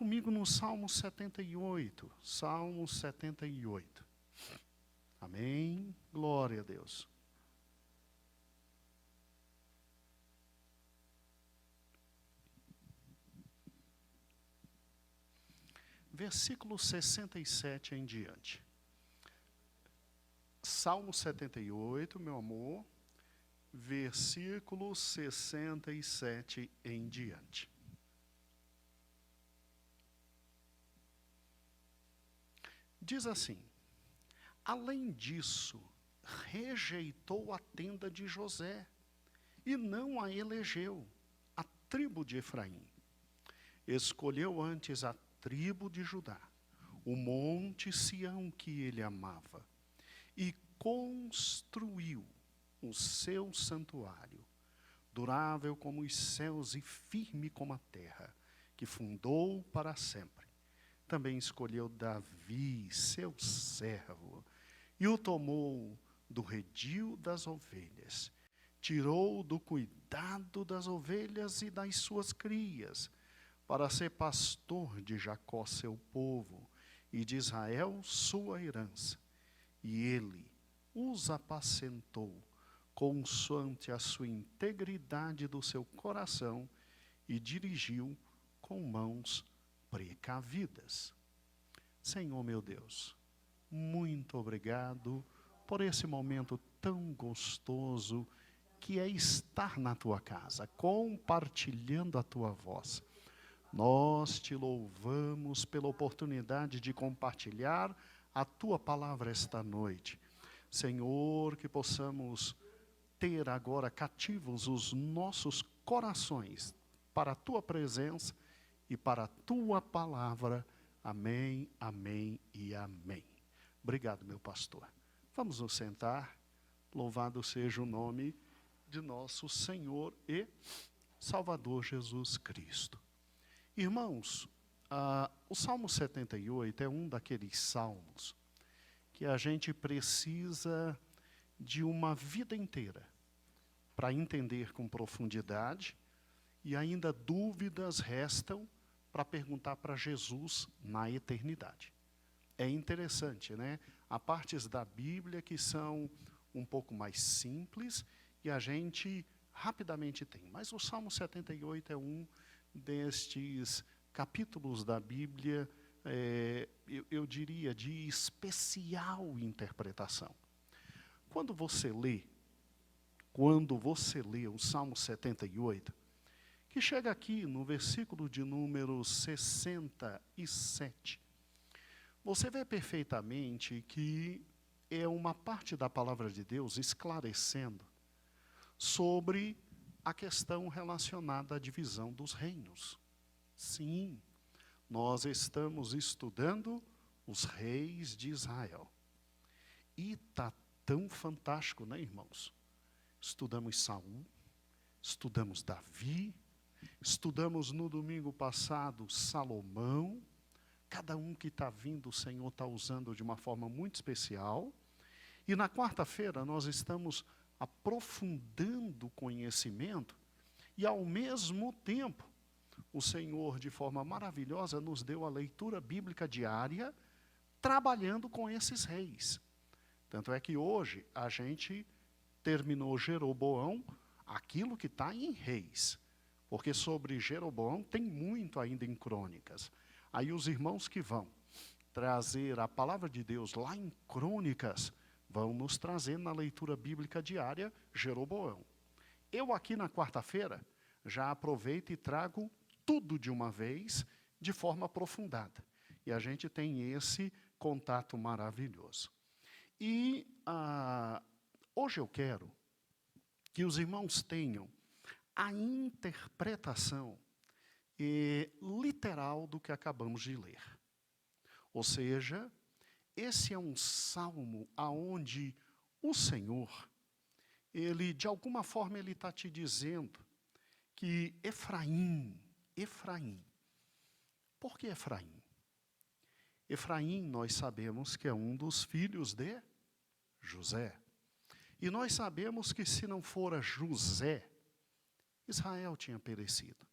comigo no Salmo 78. Salmo 78. Amém? Glória a Deus. Versículo 67 em diante. Salmo 78, meu amor, versículo 67 em diante. Diz assim: além disso, rejeitou a tenda de José, e não a elegeu, a tribo de Efraim. Escolheu antes a tribo de Judá, o monte Sião que ele amava, e construiu o seu santuário, durável como os céus e firme como a terra, que fundou para sempre. Também escolheu Davi, seu servo, e o tomou do redil das ovelhas, tirou do cuidado das ovelhas e das suas crias, para ser pastor de Jacó, seu povo, e de Israel, sua herança. E ele os apacentou, consoante a sua integridade do seu coração, e dirigiu com mãos precavidas. Senhor meu Deus, muito obrigado por esse momento tão gostoso que é estar na tua casa, compartilhando a tua voz. Nós te louvamos pela oportunidade de compartilhar a tua palavra esta noite. Senhor, que possamos ter agora cativos os nossos corações para a tua presença e para a tua palavra. Amém, amém e amém. Obrigado, meu pastor. Vamos nos sentar. Louvado seja o nome de nosso Senhor e Salvador Jesus Cristo. Irmãos, o Salmo 78 é um daqueles salmos que a gente precisa de uma vida inteira para entender com profundidade, e ainda dúvidas restam para perguntar para Jesus na eternidade. É interessante, né? Há partes da Bíblia que são um pouco mais simples e a gente rapidamente tem. Mas o Salmo 78 é um destes capítulos da Bíblia, eu diria, de especial interpretação. Quando você lê o Salmo 78, que chega aqui no versículo de número 67, você vê perfeitamente que é uma parte da palavra de Deus esclarecendo sobre a questão relacionada à divisão dos reinos. Sim, nós estamos estudando os reis de Israel. E está tão fantástico, né, irmãos? Estudamos Saul, estudamos Davi, estudamos no domingo passado Salomão. Cada um que está vindo, o Senhor está usando de uma forma muito especial. E na quarta-feira nós estamos aprofundando o conhecimento e, ao mesmo tempo, o Senhor, de forma maravilhosa, nos deu a leitura bíblica diária, trabalhando com esses reis. Tanto é que hoje a gente terminou Jeroboão, aquilo que está em Reis. Porque sobre Jeroboão tem muito ainda em Crônicas. Aí os irmãos que vão trazer a palavra de Deus lá em Crônicas, vão nos trazer na leitura bíblica diária Jeroboão. Eu aqui na quarta-feira já aproveito e trago tudo de uma vez, de forma aprofundada. E a gente tem esse contato maravilhoso. E hoje eu quero que os irmãos tenham a interpretação literal do que acabamos de ler. Ou seja, esse é um salmo aonde o Senhor, ele de alguma forma ele está te dizendo que Efraim, por que Efraim? Efraim nós sabemos que é um dos filhos de José. E nós sabemos que se não fora José, Israel tinha perecido.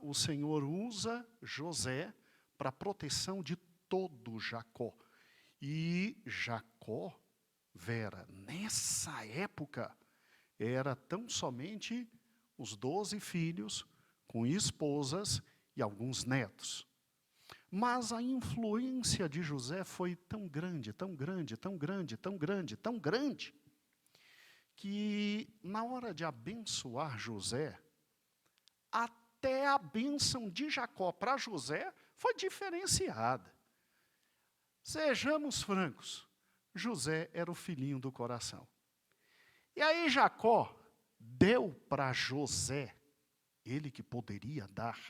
o Senhor usa José para a proteção de todo Jacó. E Jacó, Vera, nessa época, era tão somente os 12 filhos, com esposas e alguns netos. Mas a influência de José foi tão grande, tão grande, tão grande, tão grande, tão grande, que na hora de abençoar José, até a bênção de Jacó para José foi diferenciada. Sejamos francos, José era o filhinho do coração. E aí Jacó deu para José, ele que poderia dar,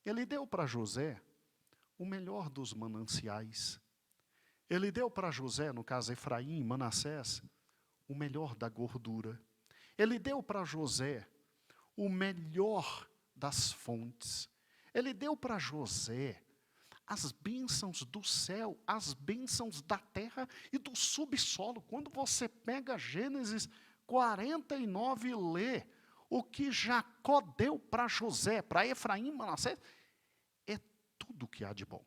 ele deu para José o melhor dos mananciais. Ele deu para José, no caso Efraim e Manassés, o melhor da gordura. Ele deu para José o melhor das fontes. Ele deu para José as bênçãos do céu, as bênçãos da terra e do subsolo. Quando você pega Gênesis 49 e lê o que Jacó deu para José, para Efraim e Manassés, é tudo que há de bom.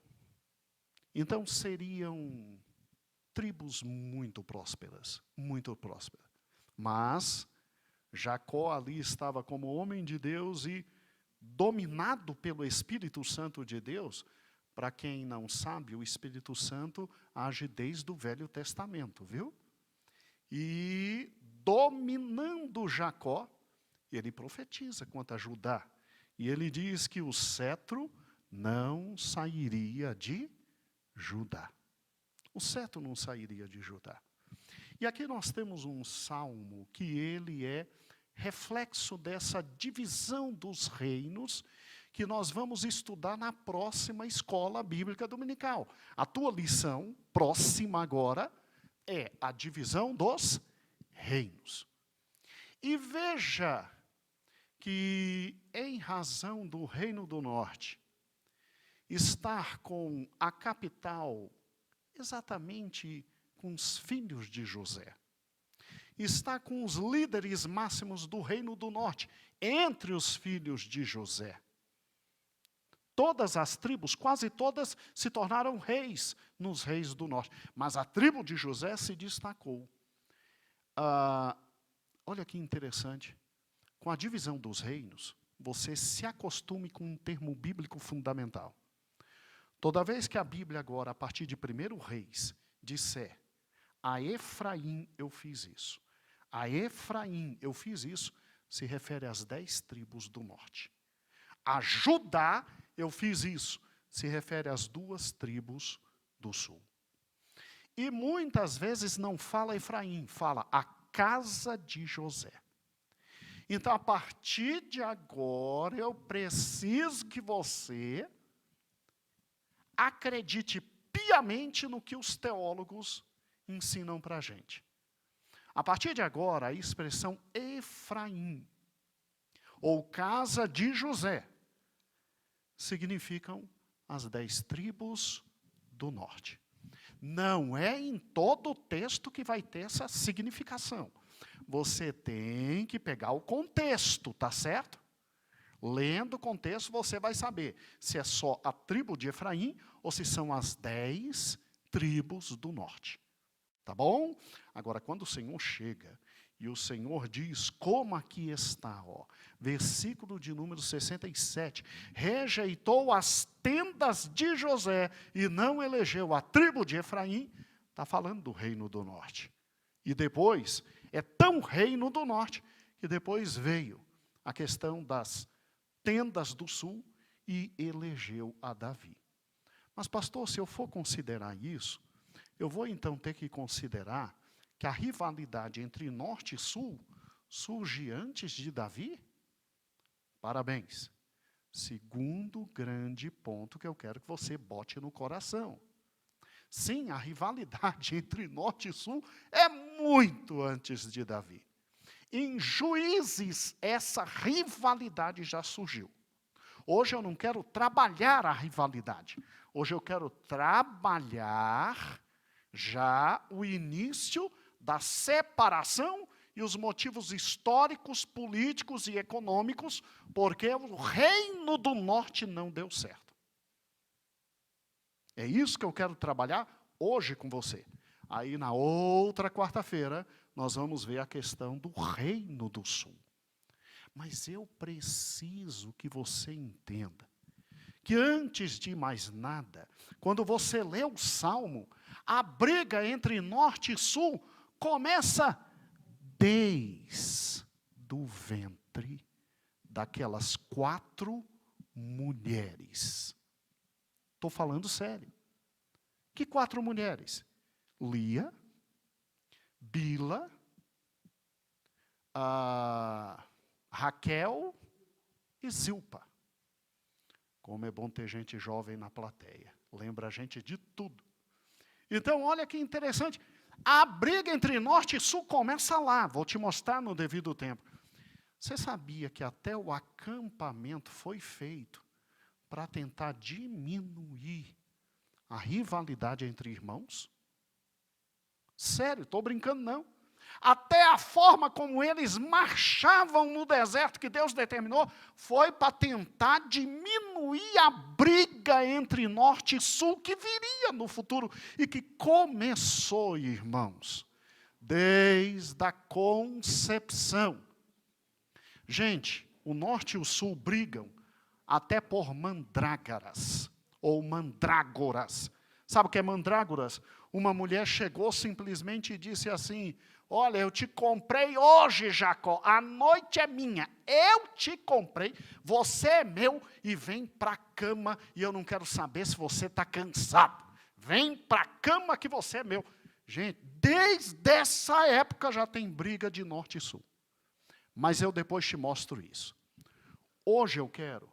Então seriam tribos muito prósperas, muito prósperas. Mas Jacó ali estava como homem de Deus e dominado pelo Espírito Santo de Deus. Para quem não sabe, o Espírito Santo age desde o Velho Testamento, viu? E dominando Jacó, ele profetiza quanto a Judá. E ele diz que o cetro não sairia de Judá. O cetro não sairia de Judá. E aqui nós temos um salmo que ele é reflexo dessa divisão dos reinos que nós vamos estudar na próxima escola bíblica dominical. A tua lição próxima agora é a divisão dos reinos. E veja que em razão do Reino do Norte estar com a capital exatamente com os filhos de José, está com os líderes máximos do Reino do Norte, entre os filhos de José. Todas as tribos, quase todas, se tornaram reis nos reis do norte. Mas a tribo de José se destacou. Olha que interessante. Com a divisão dos reinos, você se acostume com um termo bíblico fundamental. Toda vez que a Bíblia agora, a partir de 1 Reis, disser, a Efraim eu fiz isso, a Efraim eu fiz isso, se refere às 10 tribos do norte. A Judá eu fiz isso, se refere às 2 tribos do sul. E muitas vezes não fala Efraim, fala a casa de José. Então, a partir de agora, eu preciso que você acredite piamente no que os teólogos ensinam para a gente. A partir de agora, a expressão Efraim, ou casa de José, significam as 10 tribos do norte. Não é em todo o texto que vai ter essa significação. Você tem que pegar o contexto, tá certo? Lendo o contexto, você vai saber se é só a tribo de Efraim ou se são as 10 tribos do norte. Tá bom? Agora, quando o Senhor chega e o Senhor diz, como aqui está, ó, versículo de número 67, rejeitou as tendas de José e não elegeu a tribo de Efraim, está falando do reino do norte. E depois, é tão reino do norte, que depois veio a questão das tendas do sul e elegeu a Davi. Mas, pastor, se eu for considerar isso, eu vou então ter que considerar que a rivalidade entre norte e sul surge antes de Davi? Parabéns. Segundo grande ponto que eu quero que você bote no coração. Sim, a rivalidade entre norte e sul é muito antes de Davi. Em Juízes, essa rivalidade já surgiu. Hoje eu não quero trabalhar a rivalidade. Hoje eu quero trabalhar já o início da separação e os motivos históricos, políticos e econômicos, porque o reino do norte não deu certo. É isso que eu quero trabalhar hoje com você. Aí na outra quarta-feira, nós vamos ver a questão do reino do sul. Mas eu preciso que você entenda que antes de mais nada, quando você lê o Salmo, a briga entre norte e sul começa desde o ventre daquelas 4 mulheres. Estou falando sério. Que 4 mulheres? Lia, Bila, Raquel e Zilpa. Como é bom ter gente jovem na plateia. Lembra a gente de tudo. Então, olha que interessante. A briga entre norte e sul começa lá. Vou te mostrar no devido tempo. Você sabia que até o acampamento foi feito para tentar diminuir a rivalidade entre irmãos? Sério, estou brincando não. Até a forma como eles marchavam no deserto que Deus determinou, foi para tentar diminuir a briga entre norte e sul que viria no futuro e que começou, irmãos, desde a concepção. Gente, o norte e o sul brigam até por mandrágaras, ou mandrágoras. Sabe o que é mandrágoras? Uma mulher chegou simplesmente e disse assim: olha, eu te comprei hoje, Jacó, a noite é minha, eu te comprei, você é meu, e vem para a cama, e eu não quero saber se você está cansado. Vem para a cama que você é meu. Gente, desde essa época já tem briga de norte e sul. Mas eu depois te mostro isso. Hoje eu quero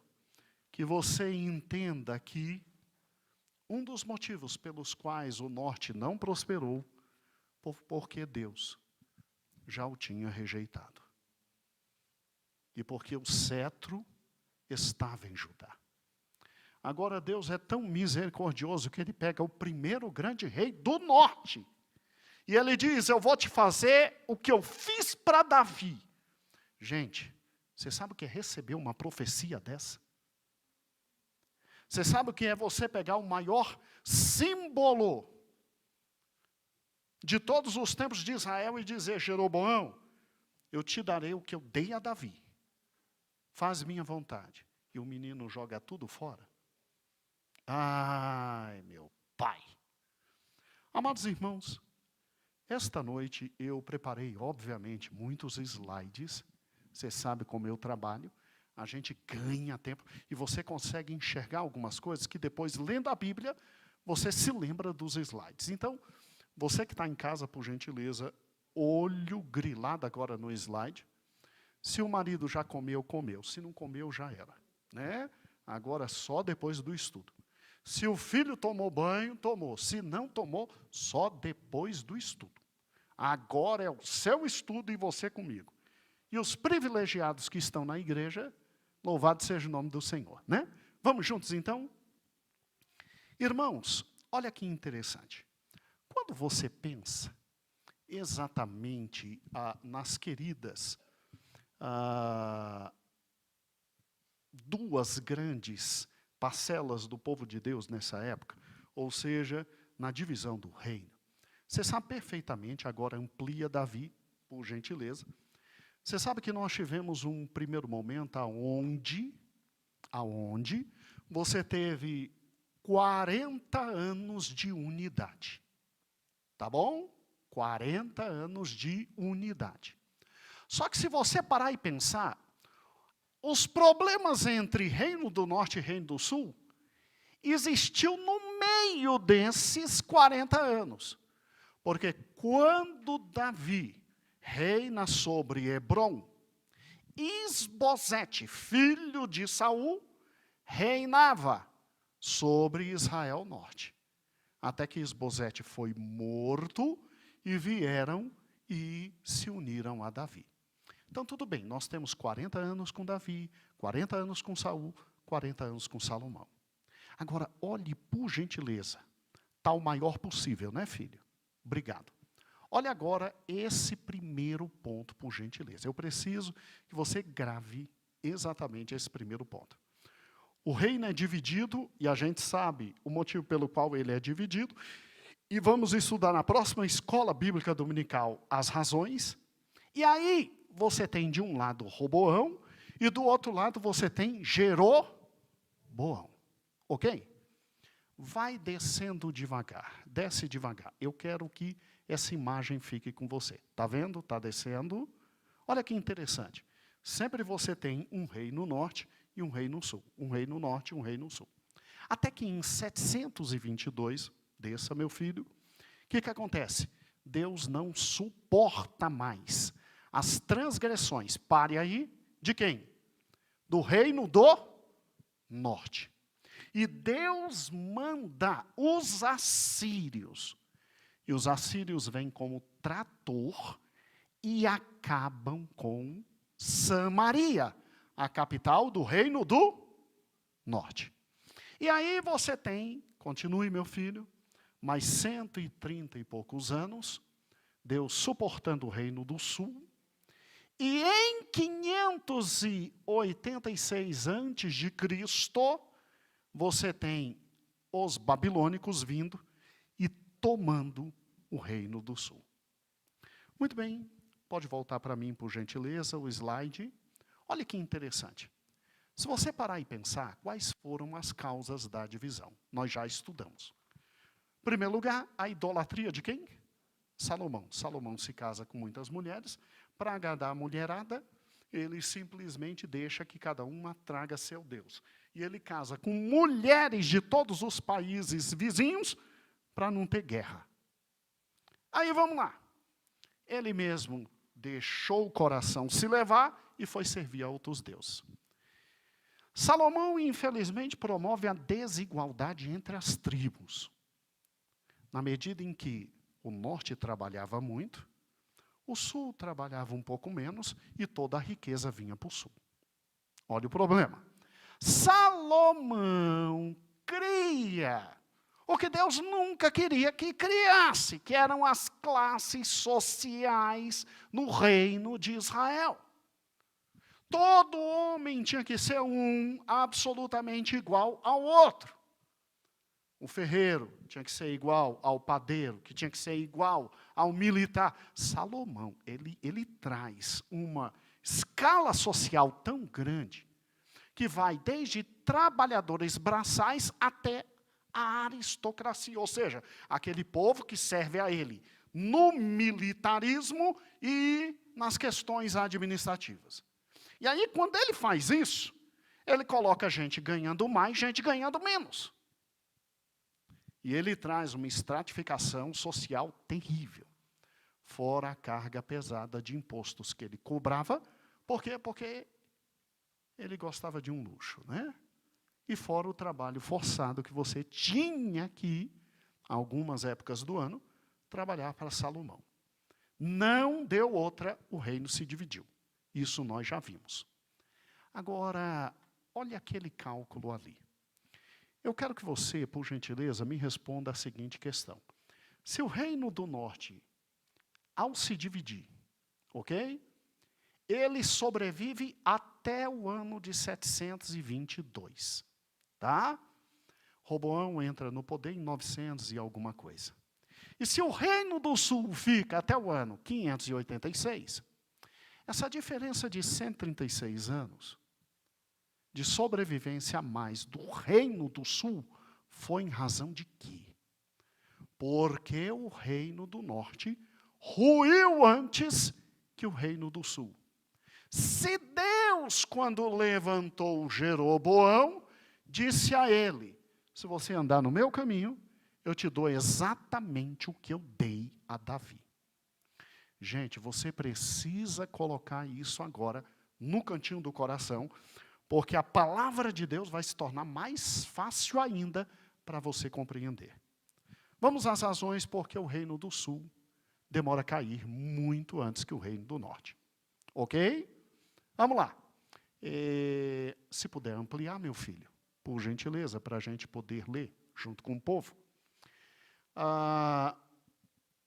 que você entenda que um dos motivos pelos quais o norte não prosperou, porque Deus já o tinha rejeitado. E porque o cetro estava em Judá. Agora Deus é tão misericordioso que Ele pega o primeiro grande rei do norte. E Ele diz: eu vou te fazer o que eu fiz para Davi. Gente, você sabe o que é receber uma profecia dessa? Você sabe o que é você pegar o maior símbolo de todos os tempos de Israel e dizer: Jeroboão, eu te darei o que eu dei a Davi. Faz minha vontade. E o menino joga tudo fora. Ai, meu pai. Amados irmãos, esta noite eu preparei, obviamente, muitos slides. Você sabe como eu trabalho. A gente ganha tempo e você consegue enxergar algumas coisas que depois, lendo a Bíblia, você se lembra dos slides. Então, você que está em casa, por gentileza, olho grilado agora no slide. Se o marido já comeu, comeu. Se não comeu, já era. Né? Agora, só depois do estudo. Se o filho tomou banho, tomou. Se não tomou, só depois do estudo. Agora é o seu estudo e você comigo. E os privilegiados que estão na igreja, louvado seja o nome do Senhor. Né? Vamos juntos, então? Irmãos, olha que interessante. Quando você pensa exatamente nas queridas duas grandes parcelas do povo de Deus nessa época, ou seja, na divisão do reino, você sabe perfeitamente, agora amplia Davi, por gentileza. Você sabe que nós tivemos um primeiro momento aonde você teve 40 anos de unidade. Tá bom? 40 anos de unidade. Só que se você parar e pensar, os problemas entre Reino do Norte e Reino do Sul existiu no meio desses 40 anos. Porque quando Davi reina sobre Hebrom, Isbosete, filho de Saul, reinava sobre Israel Norte. Até que Isbosete foi morto e vieram e se uniram a Davi. Então, tudo bem, nós temos 40 anos com Davi, 40 anos com Saul, 40 anos com Salomão. Agora, olhe por gentileza, está o maior possível, né, filho? Obrigado. Olha agora esse primeiro ponto, por gentileza. Eu preciso que você grave exatamente esse primeiro ponto. O reino é dividido, e a gente sabe o motivo pelo qual ele é dividido, e vamos estudar na próxima escola bíblica dominical as razões. E aí você tem de um lado Roboão, e do outro lado você tem Jeroboão. Ok? Vai descendo devagar, desce devagar. Eu quero que essa imagem fique com você. Está vendo? Está descendo. Olha que interessante. Sempre você tem um rei no norte e um rei no sul. Um rei no norte e um rei no sul. Até que em 722, desça meu filho, o que acontece? Deus não suporta mais as transgressões. Pare aí, de quem? Do reino do norte. E Deus manda os assírios. E os assírios vêm como trator e acabam com Samaria, a capital do reino do norte. E aí você tem, continue meu filho, mais 130 e poucos anos, Deus suportando o reino do sul. E em 586 antes de Cristo, você tem os babilônicos vindo e tomando o reino do sul. Muito bem, pode voltar para mim, por gentileza, o slide. Olha que interessante. Se você parar e pensar, quais foram as causas da divisão? Nós já estudamos. Em primeiro lugar, a idolatria de quem? Salomão. Salomão se casa com muitas mulheres. Para agradar a mulherada, ele simplesmente deixa que cada uma traga seu Deus. E ele casa com mulheres de todos os países vizinhos para não ter guerra. Aí vamos lá. Ele mesmo deixou o coração se levar e foi servir a outros deuses. Salomão, infelizmente, promove a desigualdade entre as tribos. Na medida em que o norte trabalhava muito, o sul trabalhava um pouco menos e toda a riqueza vinha para o sul. Olha o problema. Salomão cria o que Deus nunca queria que criasse, que eram as classes sociais no reino de Israel. Todo homem tinha que ser absolutamente igual ao outro. O ferreiro tinha que ser igual ao padeiro, que tinha que ser igual ao militar. Salomão, ele traz uma escala social tão grande, que vai desde trabalhadores braçais até a aristocracia, ou seja, aquele povo que serve a ele no militarismo e nas questões administrativas. E aí, quando ele faz isso, ele coloca gente ganhando mais, gente ganhando menos. E ele traz uma estratificação social terrível. Fora a carga pesada de impostos que ele cobrava. Por quê? Porque ele gostava de um luxo, né? E fora o trabalho forçado que você tinha que, algumas épocas do ano, trabalhar para Salomão. Não deu outra, o reino se dividiu. Isso nós já vimos. Agora, olha aquele cálculo ali. Eu quero que você, por gentileza, me responda a seguinte questão. Se o reino do norte, ao se dividir, ok? Ele sobrevive até o ano de 722, tá? Roboão entra no poder em 900 e alguma coisa. E se o reino do sul fica até o ano 586, essa diferença de 136 anos de sobrevivência a mais do reino do sul foi em razão de quê? Porque o reino do norte ruiu antes que o reino do sul. Se Deus, quando levantou Jeroboão, disse a ele, se você andar no meu caminho, eu te dou exatamente o que eu dei a Davi. Gente, você precisa colocar isso agora no cantinho do coração, porque a palavra de Deus vai se tornar mais fácil ainda para você compreender. Vamos às razões porque o reino do sul demora a cair muito antes que o reino do norte. Ok? Vamos lá. Se puder ampliar, meu filho, por gentileza, para a gente poder ler junto com o povo.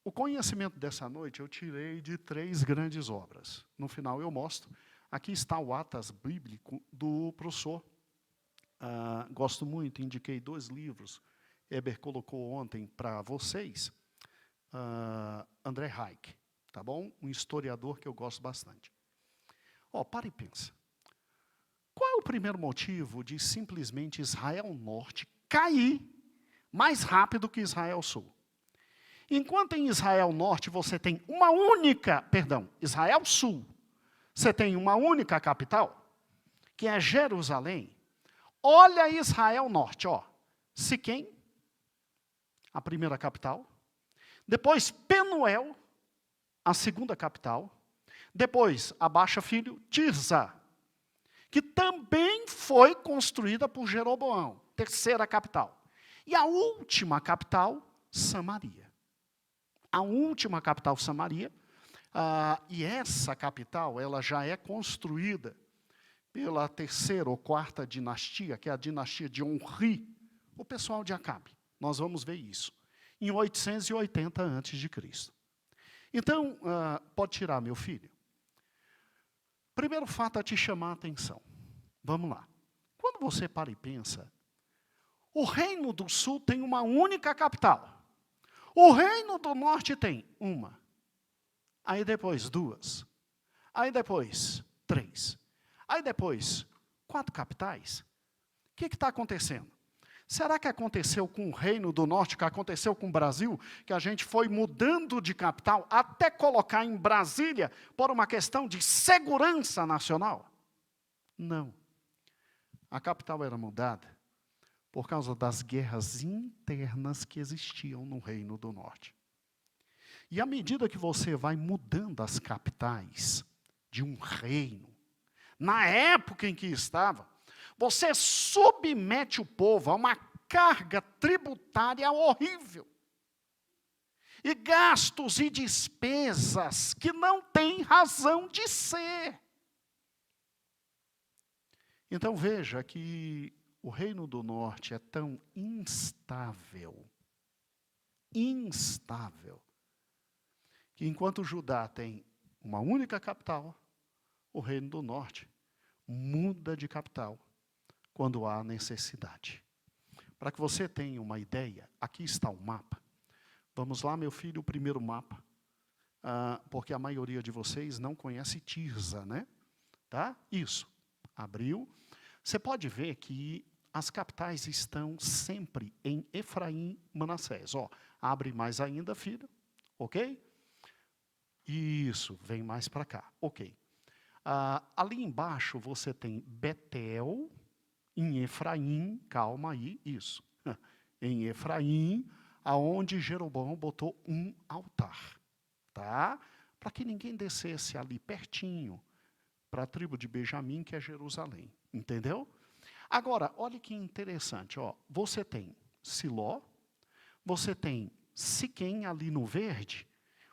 O conhecimento dessa noite eu tirei de 3 grandes obras. No final eu mostro. Aqui está o Atas Bíblico do professor. Gosto muito, indiquei 2 livros. Eber colocou ontem para vocês. André Reich, tá bom? Um historiador que eu gosto bastante. Para e pensa. Qual é o primeiro motivo de simplesmente Israel Norte cair mais rápido que Israel Sul? Enquanto em Israel Norte você tem Israel Sul, você tem uma única capital, que é Jerusalém. Olha Israel Norte, Siquém, a primeira capital. Depois Penuel, a segunda capital. Depois, abaixa filho, Tirza, que também foi construída por Jeroboão, terceira capital. E a última capital, Samaria. A última capital, Samaria, e essa capital, ela já é construída pela terceira ou quarta dinastia, que é a dinastia de Onri, o pessoal de Acabe. Nós vamos ver isso, em 880 a.C. Então, pode tirar, meu filho. Primeiro fato a te chamar a atenção. Vamos lá. Quando você para e pensa, o Reino do Sul tem uma única capital. O Reino do Norte tem uma. Aí depois 2. Aí depois 3. Aí depois 4 capitais. O que está acontecendo? Será que aconteceu com o Reino do Norte, que aconteceu com o Brasil, que a gente foi mudando de capital até colocar em Brasília por uma questão de segurança nacional? Não. A capital era mudada por causa das guerras internas que existiam no Reino do Norte. E à medida que você vai mudando as capitais de um reino, na época em que estava, você submete o povo a uma carga tributária horrível. E gastos e despesas que não têm razão de ser. Então veja que o Reino do Norte é tão instável, que enquanto Judá tem uma única capital, o Reino do Norte muda de capital quando há necessidade. Para que você tenha uma ideia, aqui está o mapa. Vamos lá, meu filho, o primeiro mapa, porque a maioria de vocês não conhece Tirza, né? Tá? Isso. Abriu. Você pode ver que as capitais estão sempre em Efraim, Manassés. Abre mais ainda, filho. Ok? Isso, vem mais para cá. Ok. Ali embaixo você tem Betel, em Efraim, calma aí, isso. Em Efraim, aonde Jeroboão botou um altar. Tá? Para que ninguém descesse ali pertinho, para a tribo de Benjamim, que é Jerusalém. Entendeu? Agora, olha que interessante, você tem Siló, você tem Siquém ali no verde,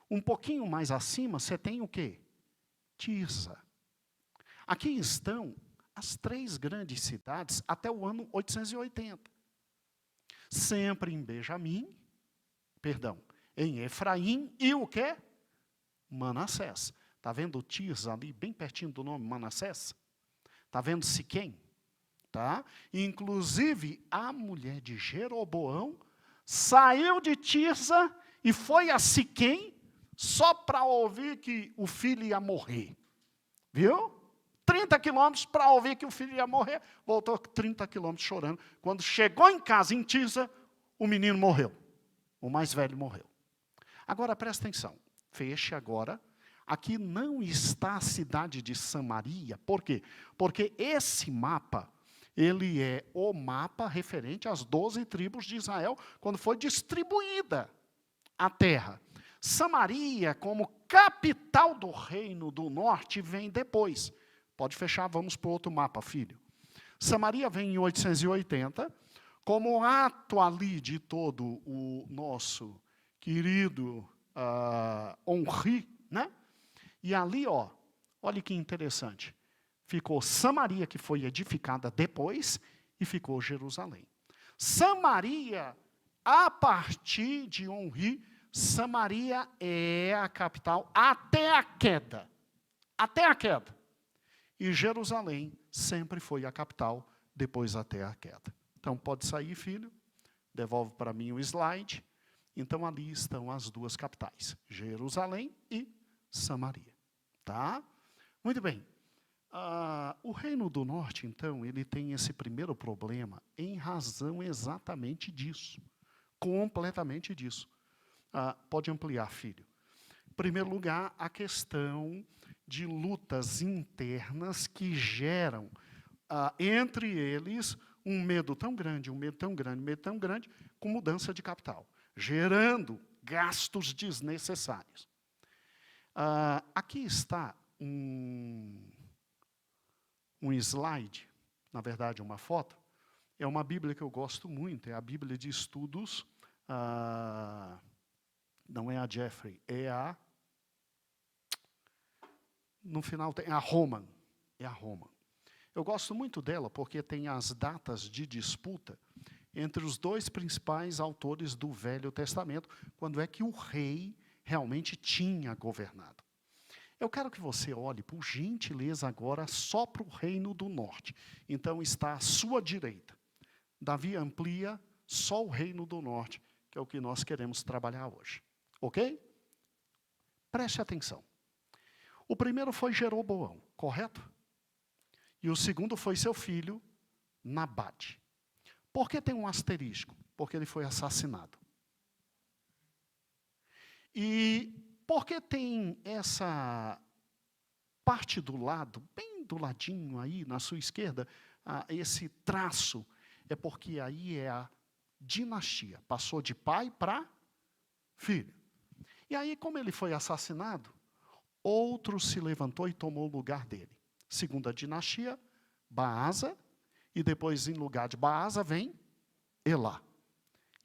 um pouquinho mais acima você tem o quê? Tirza. Aqui estão as 3 grandes cidades até o ano 880. Sempre em Benjamim, em Efraim e o quê? Manassés. Está vendo Tirza ali, bem pertinho do nome Manassés? Está vendo Siquém? Tá? Inclusive, a mulher de Jeroboão saiu de Tirza e foi a Siquém só para ouvir que o filho ia morrer. Viu? 30 quilômetros para ouvir que o filho ia morrer. Voltou 30 quilômetros chorando. Quando chegou em casa, em Tirza, o menino morreu. O mais velho morreu. Agora, presta atenção. Feche agora. Aqui não está a cidade de Samaria. Por quê? Porque esse mapa, ele é o mapa referente às 12 tribos de Israel, quando foi distribuída a terra. Samaria, como capital do Reino do Norte, vem depois. Pode fechar, vamos para o outro mapa, filho. Samaria vem em 880, como ato ali de todo o nosso querido Onri, né? E ali, olha que interessante, ficou Samaria, que foi edificada depois, e ficou Jerusalém. Samaria, a partir de Onri, Samaria é a capital até a queda. Até a queda. E Jerusalém sempre foi a capital, depois até a queda. Então, pode sair, filho. Devolve para mim o slide. Então, ali estão as duas capitais, Jerusalém e Samaria. Tá? Muito bem. O Reino do Norte, então, ele tem esse primeiro problema em razão exatamente disso. Completamente disso. Pode ampliar, filho. Em primeiro lugar, a questão de lutas internas que geram, entre eles, um medo tão grande, com mudança de capital, gerando gastos desnecessários. Aqui está um slide, na verdade, uma foto. É uma Bíblia que eu gosto muito, é a Bíblia de Estudos, não é a Jeffrey, no final tem a Roman. É a Roman. Eu gosto muito dela porque tem as datas de disputa entre os dois principais autores do Velho Testamento, quando é que o rei realmente tinha governado. Eu quero que você olhe, por gentileza, agora só para o Reino do Norte. Então, está à sua direita. Davi amplia só o Reino do Norte, que é o que nós queremos trabalhar hoje. Ok? Preste atenção. O primeiro foi Jeroboão, correto? E o segundo foi seu filho, Nabate. Por que tem um asterisco? Porque ele foi assassinado. E por que tem essa parte do lado, bem do ladinho aí, na sua esquerda, esse traço? É porque aí é a dinastia. Passou de pai para filho. E aí, como ele foi assassinado, outro se levantou e tomou o lugar dele. Segunda dinastia, Baasa, e depois, em lugar de Baasa, vem Elá.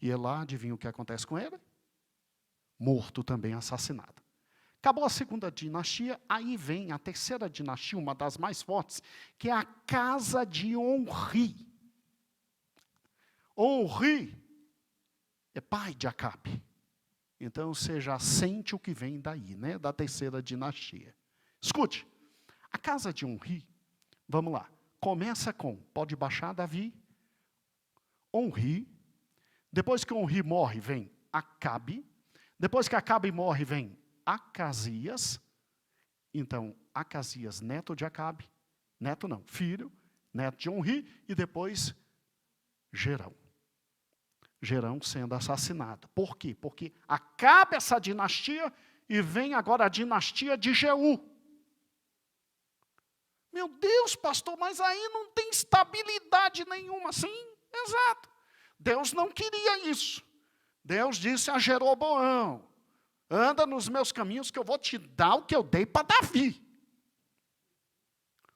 E Elá, adivinha o que acontece com ele? Morto também, assassinado. Acabou a segunda dinastia, aí vem a terceira dinastia, uma das mais fortes, que é a casa de Onri. Onri é pai de Acabe. Então, você já sente o que vem daí, né? Da terceira dinastia. Escute, a casa de Onri, vamos lá, começa com, pode baixar, Davi, Onri, depois que Onri morre, vem Acabe, depois que Acabe morre, vem Acasias, então, Acasias, neto de Acabe, neto não, filho, neto de Onri, e depois Gerão. Gerão sendo assassinado. Por quê? Porque acaba essa dinastia e vem agora a dinastia de Jeú. Meu Deus, pastor, mas aí não tem estabilidade nenhuma. Sim, exato. Deus não queria isso. Deus disse a Jeroboão, anda nos meus caminhos que eu vou te dar o que eu dei para Davi.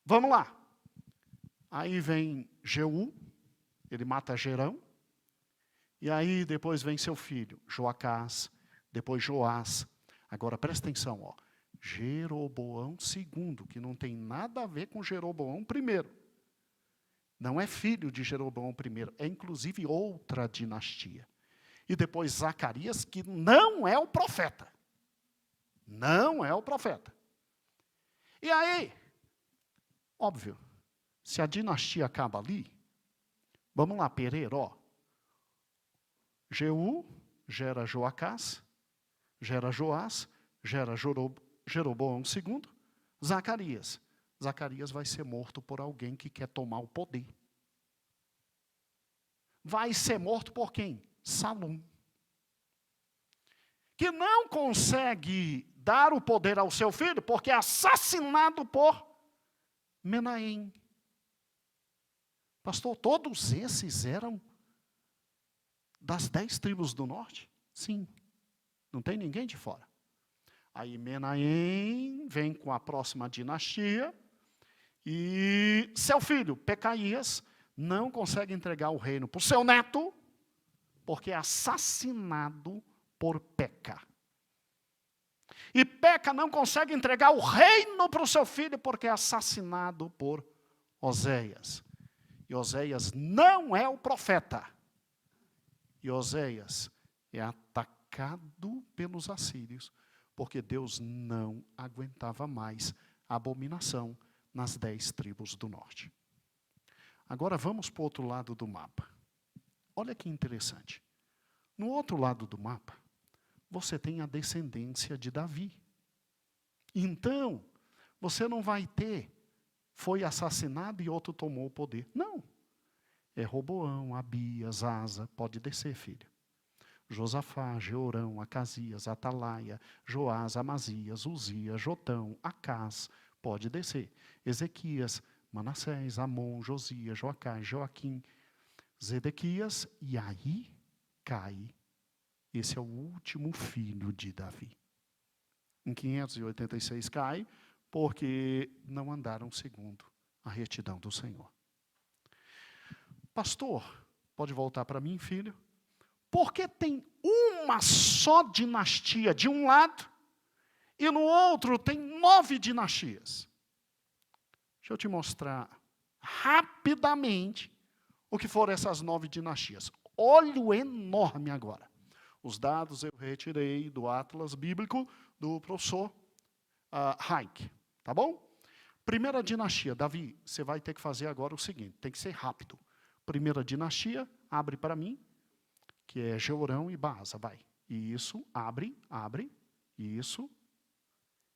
Vamos lá. Aí vem Jeú, ele mata Gerão. E aí depois vem seu filho, Joacás, depois Joás. Agora presta atenção, ó. Jeroboão II, que não tem nada a ver com Jeroboão I. Não é filho de Jeroboão I, é inclusive outra dinastia. E depois Zacarias, que não é o profeta. Não é o profeta. E aí, óbvio, se a dinastia acaba ali, vamos lá, Pereira, ó. Jeú gera Joacás, gera Joás, gera Jeroboão II, Zacarias. Zacarias vai ser morto por alguém que quer tomar o poder. Vai ser morto por quem? Salom. Que não consegue dar o poder ao seu filho porque é assassinado por Menahem. Pastor, todos esses eram das 10 tribos do norte? Sim. Não tem ninguém de fora. Aí Menahem vem com a próxima dinastia e seu filho, Pecaías, não consegue entregar o reino para o seu neto, porque é assassinado por Peca. E Peca não consegue entregar o reino para o seu filho, porque é assassinado por Oséias. E Oséias não é o profeta. E Oséias é atacado atacado pelos assírios, porque Deus não aguentava mais a abominação nas 10 tribos do norte. Agora vamos para o outro lado do mapa. Olha que interessante. No outro lado do mapa, você tem a descendência de Davi. Então, você não vai ter, foi assassinado e outro tomou o poder. Não. É Roboão, Abias, Asa, pode descer, filho. Josafá, Jeorão, Acasias, Atalaia, Joás, Amazias, Uzias, Jotão, Acás, pode descer. Ezequias, Manassés, Amon, Josias, Joacás, Joaquim, Zedequias, e aí cai. Esse é o último filho de Davi. Em 586 cai, porque não andaram segundo a retidão do Senhor. Pastor, pode voltar para mim, filho? Porque tem uma só dinastia de um lado, e no outro tem 9 dinastias. Deixa eu te mostrar rapidamente o que foram essas 9 dinastias. Olho enorme agora. Os dados eu retirei do Atlas Bíblico do professor Hayek. Tá bom? Primeira dinastia. Davi, você vai ter que fazer agora o seguinte, tem que ser rápido. Primeira dinastia, abre para mim, que é Jeorão e Baasa, vai. Isso, abre,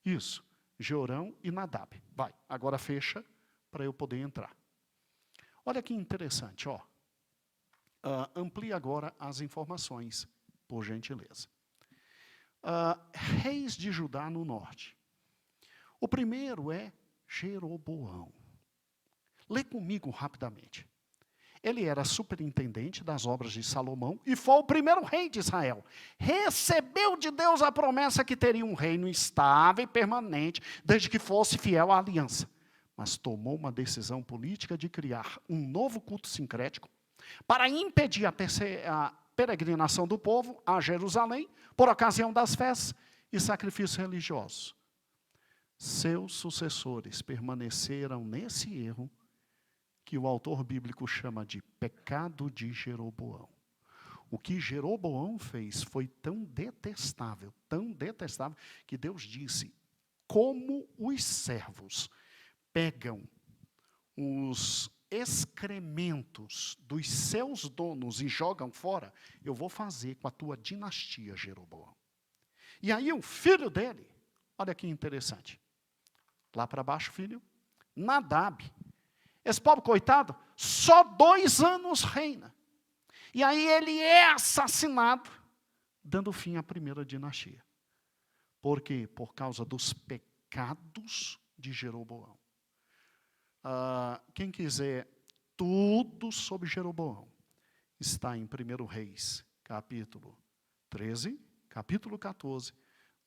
isso. Jeorão e Nadab, vai. Agora fecha para eu poder entrar. Olha que interessante, ó. Amplie agora as informações, por gentileza. Reis de Judá no norte. O primeiro é Jeroboão. Lê comigo rapidamente. Ele era superintendente das obras de Salomão e foi o primeiro rei de Israel. Recebeu de Deus a promessa que teria um reino estável e permanente, desde que fosse fiel à aliança. Mas tomou uma decisão política de criar um novo culto sincrético para impedir a peregrinação do povo a Jerusalém por ocasião das festas e sacrifícios religiosos. Seus sucessores permaneceram nesse erro que o autor bíblico chama de pecado de Jeroboão. O que Jeroboão fez foi tão detestável, que Deus disse, como os servos pegam os excrementos dos seus donos e jogam fora, eu vou fazer com a tua dinastia, Jeroboão. E aí o filho dele, olha que interessante, lá para baixo, filho, Nadab. Esse pobre coitado, só 2 anos reina. E aí ele é assassinado, dando fim à primeira dinastia. Por quê? Por causa dos pecados de Jeroboão. Quem quiser tudo sobre Jeroboão, está em 1 Reis, capítulo 13, capítulo 14.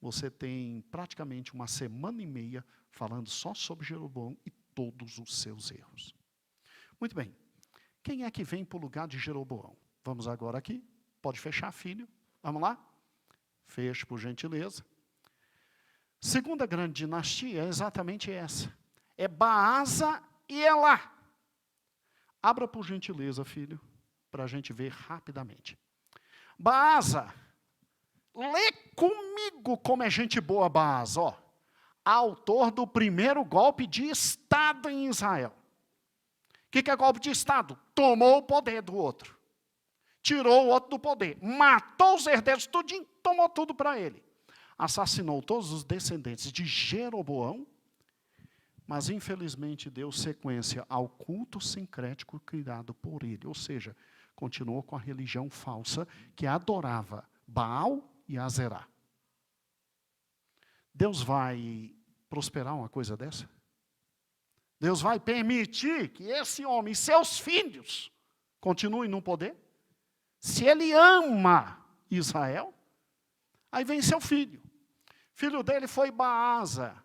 Você tem praticamente uma semana e meia falando só sobre Jeroboão e todos os seus erros. Muito bem. Quem é que vem para o lugar de Jeroboão? Vamos agora aqui. Pode fechar, filho. Vamos lá? Feche, por gentileza. Segunda grande dinastia é exatamente essa. É Baasa e Elá. Abra, por gentileza, filho, para a gente ver rapidamente. Baasa. Lê comigo como é gente boa, Baasa, ó. Autor do primeiro golpe de Estado em Israel. O que é golpe de Estado? Tomou o poder do outro. Tirou o outro do poder. Matou os herdeiros, tudinho, tomou tudo para ele. Assassinou todos os descendentes de Jeroboão, mas infelizmente deu sequência ao culto sincrético criado por ele. Ou seja, continuou com a religião falsa que adorava Baal e Azerá. Deus vai prosperar uma coisa dessa? Deus vai permitir que esse homem e seus filhos continuem no poder? Se ele ama Israel, aí vem seu filho. Filho dele foi Baasa.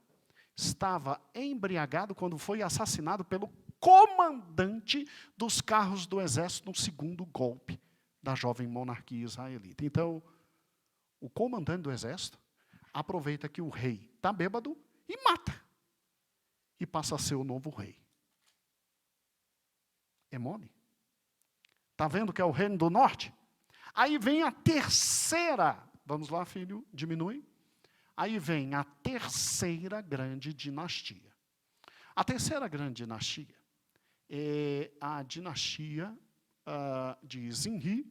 Estava embriagado quando foi assassinado pelo comandante dos carros do exército no segundo golpe da jovem monarquia israelita. Então, o comandante do exército aproveita que o rei está bêbado e mata. E passa a ser o novo rei. É mole? Está vendo que é o reino do norte? Aí vem a terceira Vamos lá, filho, diminui. Aí vem a terceira grande dinastia. A terceira grande dinastia é a dinastia de Zinri.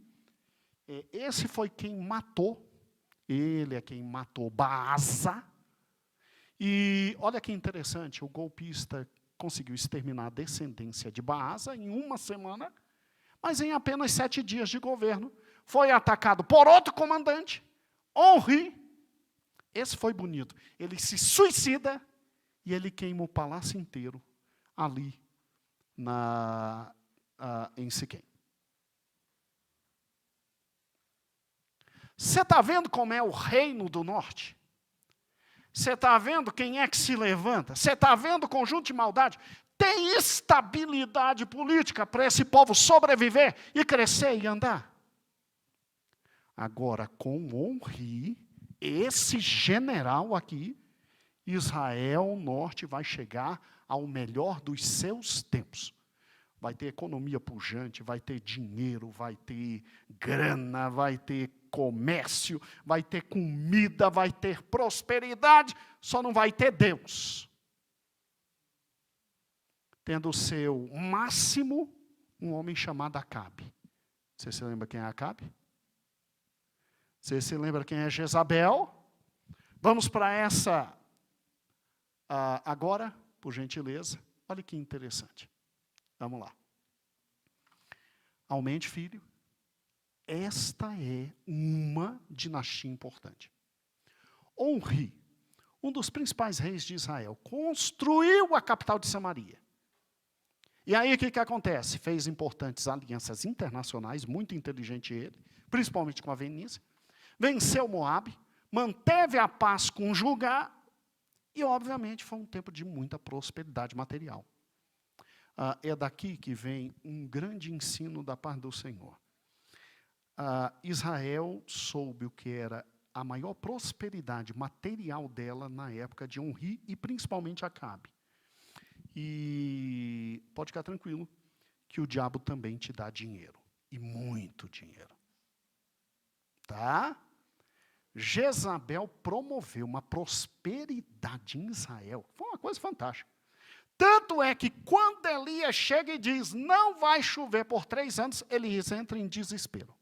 Esse foi quem matou, ele é quem matou Baasa. E olha que interessante, o golpista conseguiu exterminar a descendência de Baasa em uma semana, mas em apenas 7 dias de governo, foi atacado por outro comandante, Onri. Esse foi bonito. Ele se suicida e ele queima o palácio inteiro ali em Siquém. Você está vendo como é o reino do norte? Você está vendo quem é que se levanta? Você está vendo o conjunto de maldade? Tem estabilidade política para esse povo sobreviver e crescer e andar. Agora, com Onri, esse general aqui, Israel Norte vai chegar ao melhor dos seus tempos. Vai ter economia pujante, vai ter dinheiro, vai ter grana, vai ter comércio, vai ter comida, vai ter prosperidade, só não vai ter Deus. Tendo o seu máximo um homem chamado Acabe. Você se lembra quem é Acabe? Você se lembra quem é Jezabel? Vamos para essa agora, por gentileza. Olha que interessante. Vamos lá. Aumente, filho. Esta é uma dinastia importante. Onri, um dos principais reis de Israel, construiu a capital de Samaria. E aí o que acontece? Fez importantes alianças internacionais, muito inteligente ele, principalmente com a Fenícia. Venceu Moabe, manteve a paz com Judá e, obviamente, foi um tempo de muita prosperidade material. É daqui que vem um grande ensino da parte do Senhor. Israel soube o que era a maior prosperidade material dela na época de Onri e principalmente Acabe. E pode ficar tranquilo que o diabo também te dá dinheiro, e muito dinheiro. Tá? Jezabel promoveu uma prosperidade em Israel. Foi uma coisa fantástica. Tanto é que quando Elias chega e diz, não vai chover por 3 anos, Elias entra em desespero.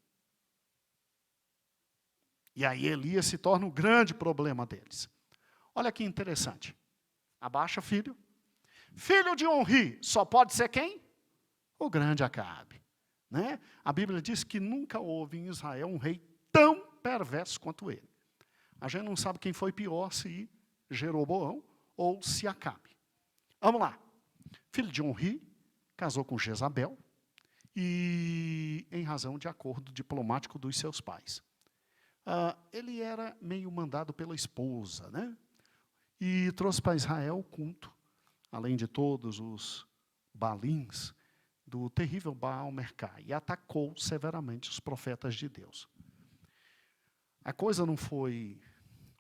E aí Elias se torna o grande problema deles. Olha que interessante. Abaixa, filho. Filho de Onri, só pode ser quem? O grande Acabe. Né? A Bíblia diz que nunca houve em Israel um rei tão perverso quanto ele. A gente não sabe quem foi pior, se Jeroboão ou se Acabe. Vamos lá. Filho de Onri, casou com Jezabel, e em razão de acordo diplomático dos seus pais. Ele era meio mandado pela esposa, né? E trouxe para Israel o culto, além de todos os balins, do terrível Baal Mercai, e atacou severamente os profetas de Deus. A coisa não foi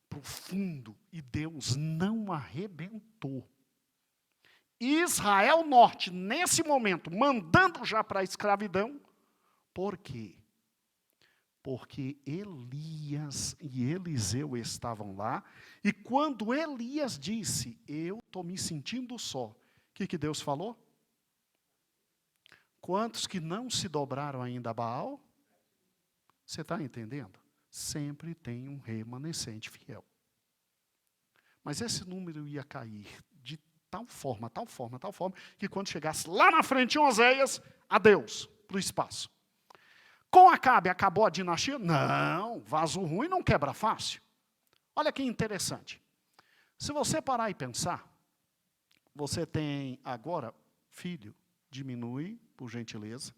profundo e Deus não arrebentou. Israel Norte, nesse momento, mandando já para a escravidão. Por quê? Porque Elias e Eliseu estavam lá, e quando Elias disse, eu estou me sentindo só, o que Deus falou? Quantos que não se dobraram ainda a Baal? Você está entendendo? Sempre tem um remanescente fiel. Mas esse número ia cair de tal forma, que quando chegasse lá na frente em Oséias, adeus, para o espaço. Com Acabe, acabou a dinastia? Não, vaso ruim não quebra fácil. Olha que interessante. Se você parar e pensar, você tem agora, filho, diminui, por gentileza.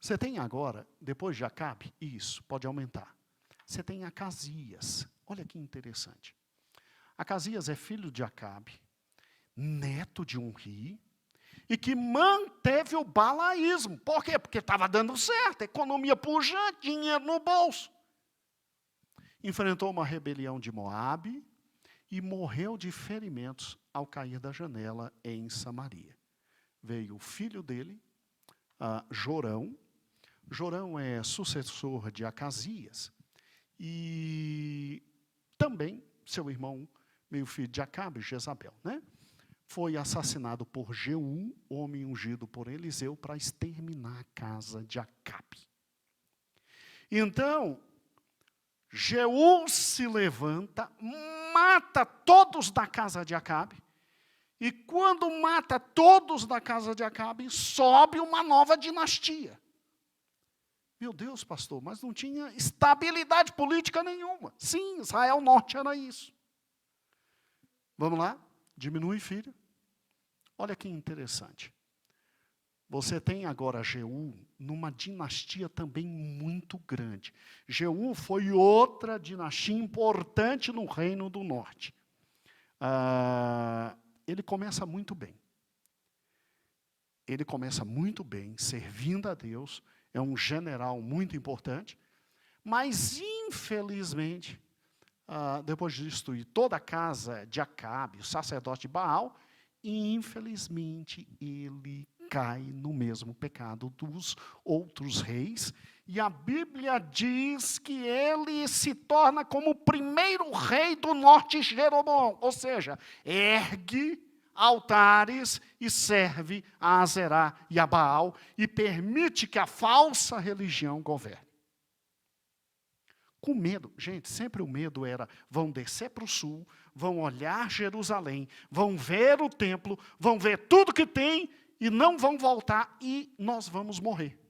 Você tem agora, depois de Acabe, isso, pode aumentar. Você tem Acasias. Olha que interessante. Acasias é filho de Acabe, neto de Onri, e que manteve o balaísmo. Por quê? Porque estava dando certo, economia pujante, dinheiro no bolso. Enfrentou uma rebelião de Moabe e morreu de ferimentos ao cair da janela em Samaria. Veio o filho dele, Jorão. Jorão é sucessor de Acasias. E também seu irmão, meio filho de Acabe, Jezabel, né? Foi assassinado por Jeú, homem ungido por Eliseu, para exterminar a casa de Acabe. Então, Jeú se levanta, mata todos da casa de Acabe, e quando mata todos da casa de Acabe, sobe uma nova dinastia. Meu Deus, pastor, mas não tinha estabilidade política nenhuma. Sim, Israel Norte era isso. Vamos lá? Diminui, filho. Olha que interessante. Você tem agora Jeú numa dinastia também muito grande. Jeú foi outra dinastia importante no Reino do Norte. Ele começa muito bem. Ele começa muito bem, servindo a Deus. É um general muito importante. Mas, infelizmente, depois de destruir toda a casa de Acabe, o sacerdote de Baal, infelizmente ele cai no mesmo pecado dos outros reis, e a Bíblia diz que ele se torna como o primeiro rei do norte, Jeroboão, ou seja, ergue altares e serve a Azerá e a Baal, e permite que a falsa religião governe. Com medo, gente, sempre o medo era, vão descer para o sul, vão olhar Jerusalém, vão ver o templo, vão ver tudo que tem, e não vão voltar, e nós vamos morrer.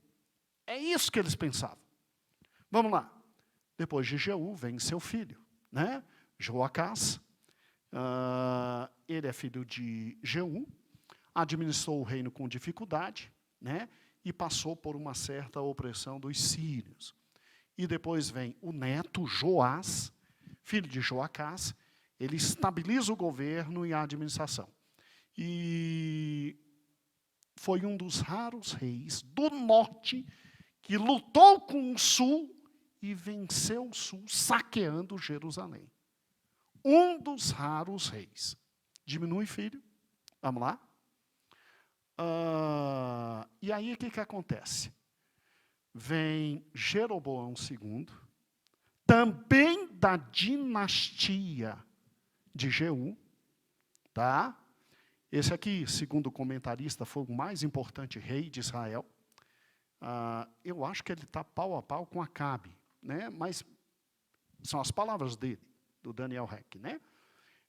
É isso que eles pensavam. Vamos lá. Depois de Jeú, vem seu filho, né? Joacás. Ele é filho de Jeú, administrou o reino com dificuldade, né? E passou por uma certa opressão dos sírios. E depois vem o neto, Joás, filho de Joacás. Ele estabiliza o governo e a administração. E foi um dos raros reis do norte que lutou com o sul e venceu o sul, saqueando Jerusalém. Um dos raros reis. Diminui, filho. Vamos lá. E aí, o que acontece? Vem Jeroboão II, também da dinastia de Jeú, tá? Esse aqui, segundo o comentarista, foi o mais importante rei de Israel. Eu acho que ele está pau a pau com Acabe, né? Mas são as palavras dele, do Daniel Heck, né?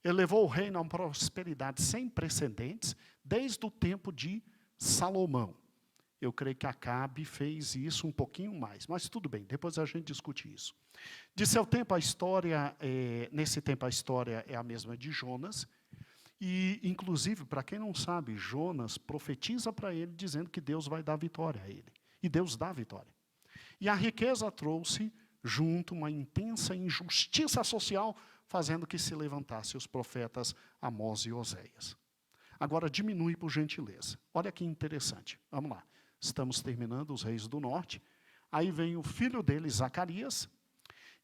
Ele levou o reino a uma prosperidade sem precedentes, desde o tempo de Salomão. Eu creio que Acabe fez isso um pouquinho mais, mas tudo bem, depois a gente discute isso. De seu tempo, a história, nesse tempo a história é a mesma de Jonas, e, inclusive, para quem não sabe, Jonas profetiza para ele, dizendo que Deus vai dar vitória a ele. E Deus dá vitória. E a riqueza trouxe junto uma intensa injustiça social, fazendo que se levantasse os profetas Amós e Oséias. Agora, diminui por gentileza. Olha que interessante. Vamos lá. Estamos terminando os reis do norte. Aí vem o filho dele, Zacarias.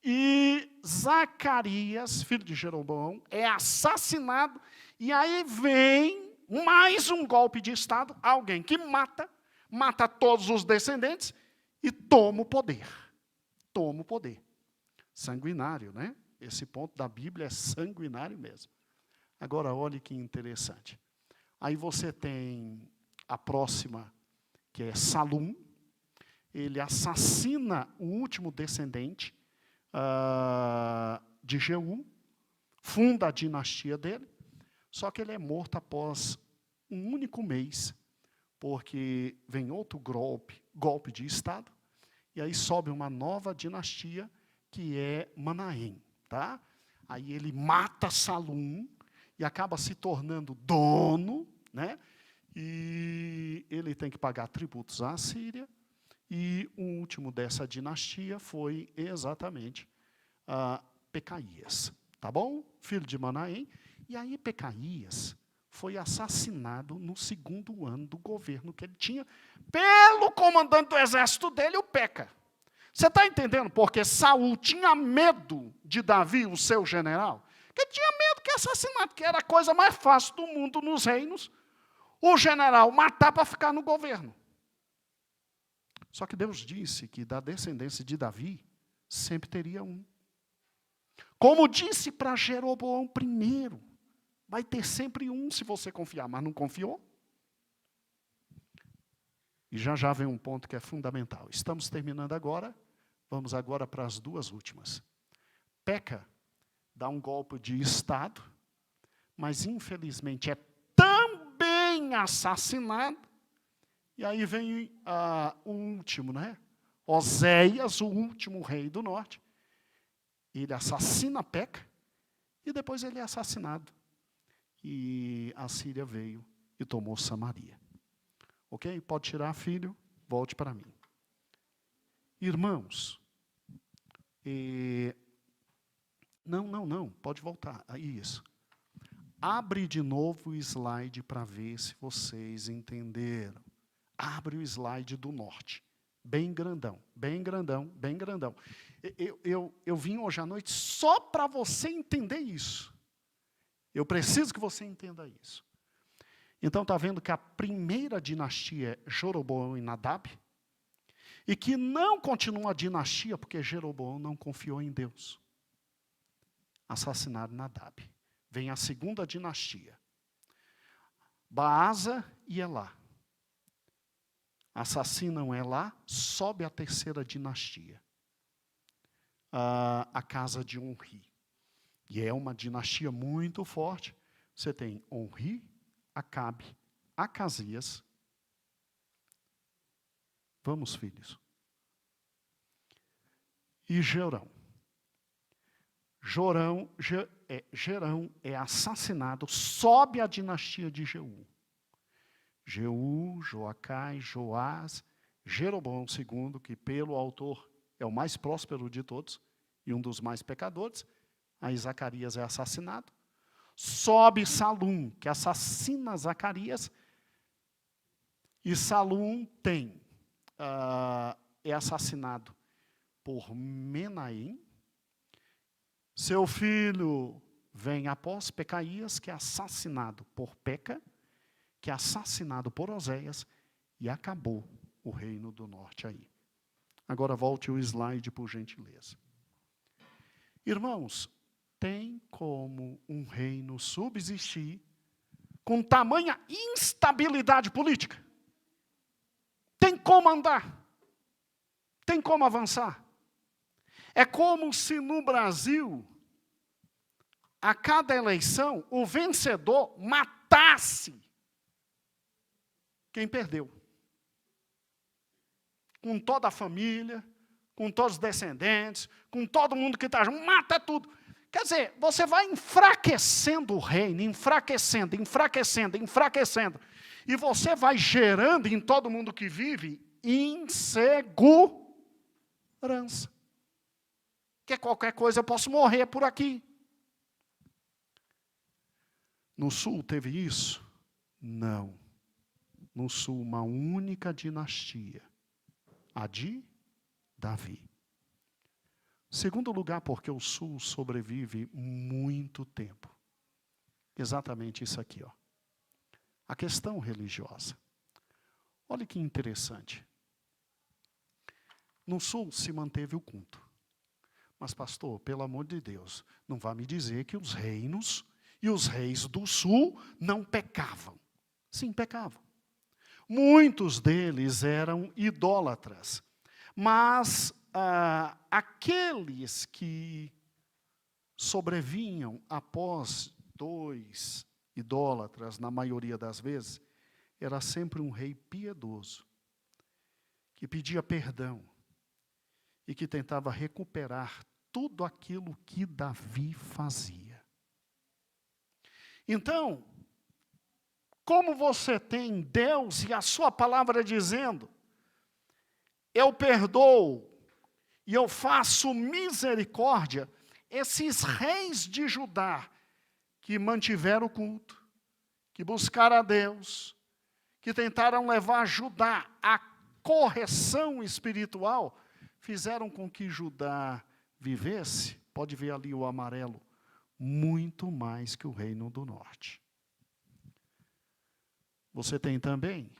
E Zacarias, filho de Jeroboão, é assassinado. E aí vem mais um golpe de Estado. Alguém que mata todos os descendentes e toma o poder. Toma o poder. Sanguinário, né? Esse ponto da Bíblia é sanguinário mesmo. Agora, olhe que interessante. Aí você tem a próxima, que é Salum. Ele assassina o último descendente de Jeú, funda a dinastia dele, só que ele é morto após um único mês, porque vem outro golpe de Estado, e aí sobe uma nova dinastia, que é Manaém. Tá? Aí ele mata Salum, e acaba se tornando dono, né? E ele tem que pagar tributos à Síria, e o último dessa dinastia foi exatamente Pecaías, tá bom? Filho de Manaém. E aí Pecaías foi assassinado no 2º ano do governo que ele tinha, pelo comandante do exército dele, o Peca. Você está entendendo? Porque Saul tinha medo de Davi, o seu general, que tinha medo que assassinato, que era a coisa mais fácil do mundo nos reinos, o general matar para ficar no governo. Só que Deus disse que da descendência de Davi, sempre teria um. Como disse para Jeroboão primeiro, vai ter sempre um se você confiar, mas não confiou? E já vem um ponto que é fundamental. Estamos terminando agora, vamos agora para as duas últimas. Peca, dá um golpe de Estado, mas infelizmente é também assassinado. E aí vem o último, né? Oséias, o último rei do norte. Ele assassina Peca e depois ele é assassinado. E a Síria veio e tomou Samaria. Ok? Pode tirar, filho, volte para mim. Irmãos, não, pode voltar. Isso. Abre de novo o slide para ver se vocês entenderam. Abre o slide do norte. Bem grandão, bem grandão, bem grandão. Eu vim hoje à noite só para você entender isso. Eu preciso que você entenda isso. Então, está vendo que a primeira dinastia é Jeroboão e Nadab, e que não continua a dinastia porque Jeroboão não confiou em Deus. Assassinaram Nadab. Vem a segunda dinastia. Baasa e Elá. Assassinam Elá, sobe a terceira dinastia. A casa de Onri. E é uma dinastia muito forte. Você tem Onri, Acabe, Acasias. Vamos, filhos. E Jorão. Jorão é assassinado, sobe a dinastia de Jeú. Jeú, Joacai, Joás, Jeroboão II, que pelo autor é o mais próspero de todos e um dos mais pecadores. Aí Zacarias é assassinado. Sobe Salum, que assassina Zacarias. E Salum é assassinado por Menahem. Seu filho vem após Pecaías, que é assassinado por Peca, que é assassinado por Oséias, e acabou o reino do norte aí. Agora volte o slide, por gentileza. Irmãos, tem como um reino subsistir com tamanha instabilidade política? Tem como andar? Tem como avançar? É como se no Brasil, a cada eleição, o vencedor matasse quem perdeu. Com toda a família, com todos os descendentes, com todo mundo que está junto, mata tudo. Quer dizer, você vai enfraquecendo o reino, enfraquecendo. E você vai gerando em todo mundo que vive insegurança. Que qualquer coisa eu posso morrer por aqui. No sul teve isso? Não. No sul, uma única dinastia. A de Davi. Segundo lugar, porque o sul sobrevive muito tempo. Exatamente isso aqui, ó. A questão religiosa. Olha que interessante. No sul se manteve o culto. Mas, pastor, pelo amor de Deus, não vá me dizer que os reinos e os reis do sul não pecavam. Sim, pecavam. Muitos deles eram idólatras. Mas aqueles que sobrevinham após 2 idólatras, na maioria das vezes, era sempre um rei piedoso, que pedia perdão e que tentava recuperar tudo aquilo que Davi fazia. Então, como você tem Deus e a sua palavra dizendo, eu perdoo e eu faço misericórdia, esses reis de Judá que mantiveram o culto, que buscaram a Deus, que tentaram levar Judá à correção espiritual, fizeram com que Judá vivesse, pode ver ali o amarelo, muito mais que o reino do norte. Você tem também,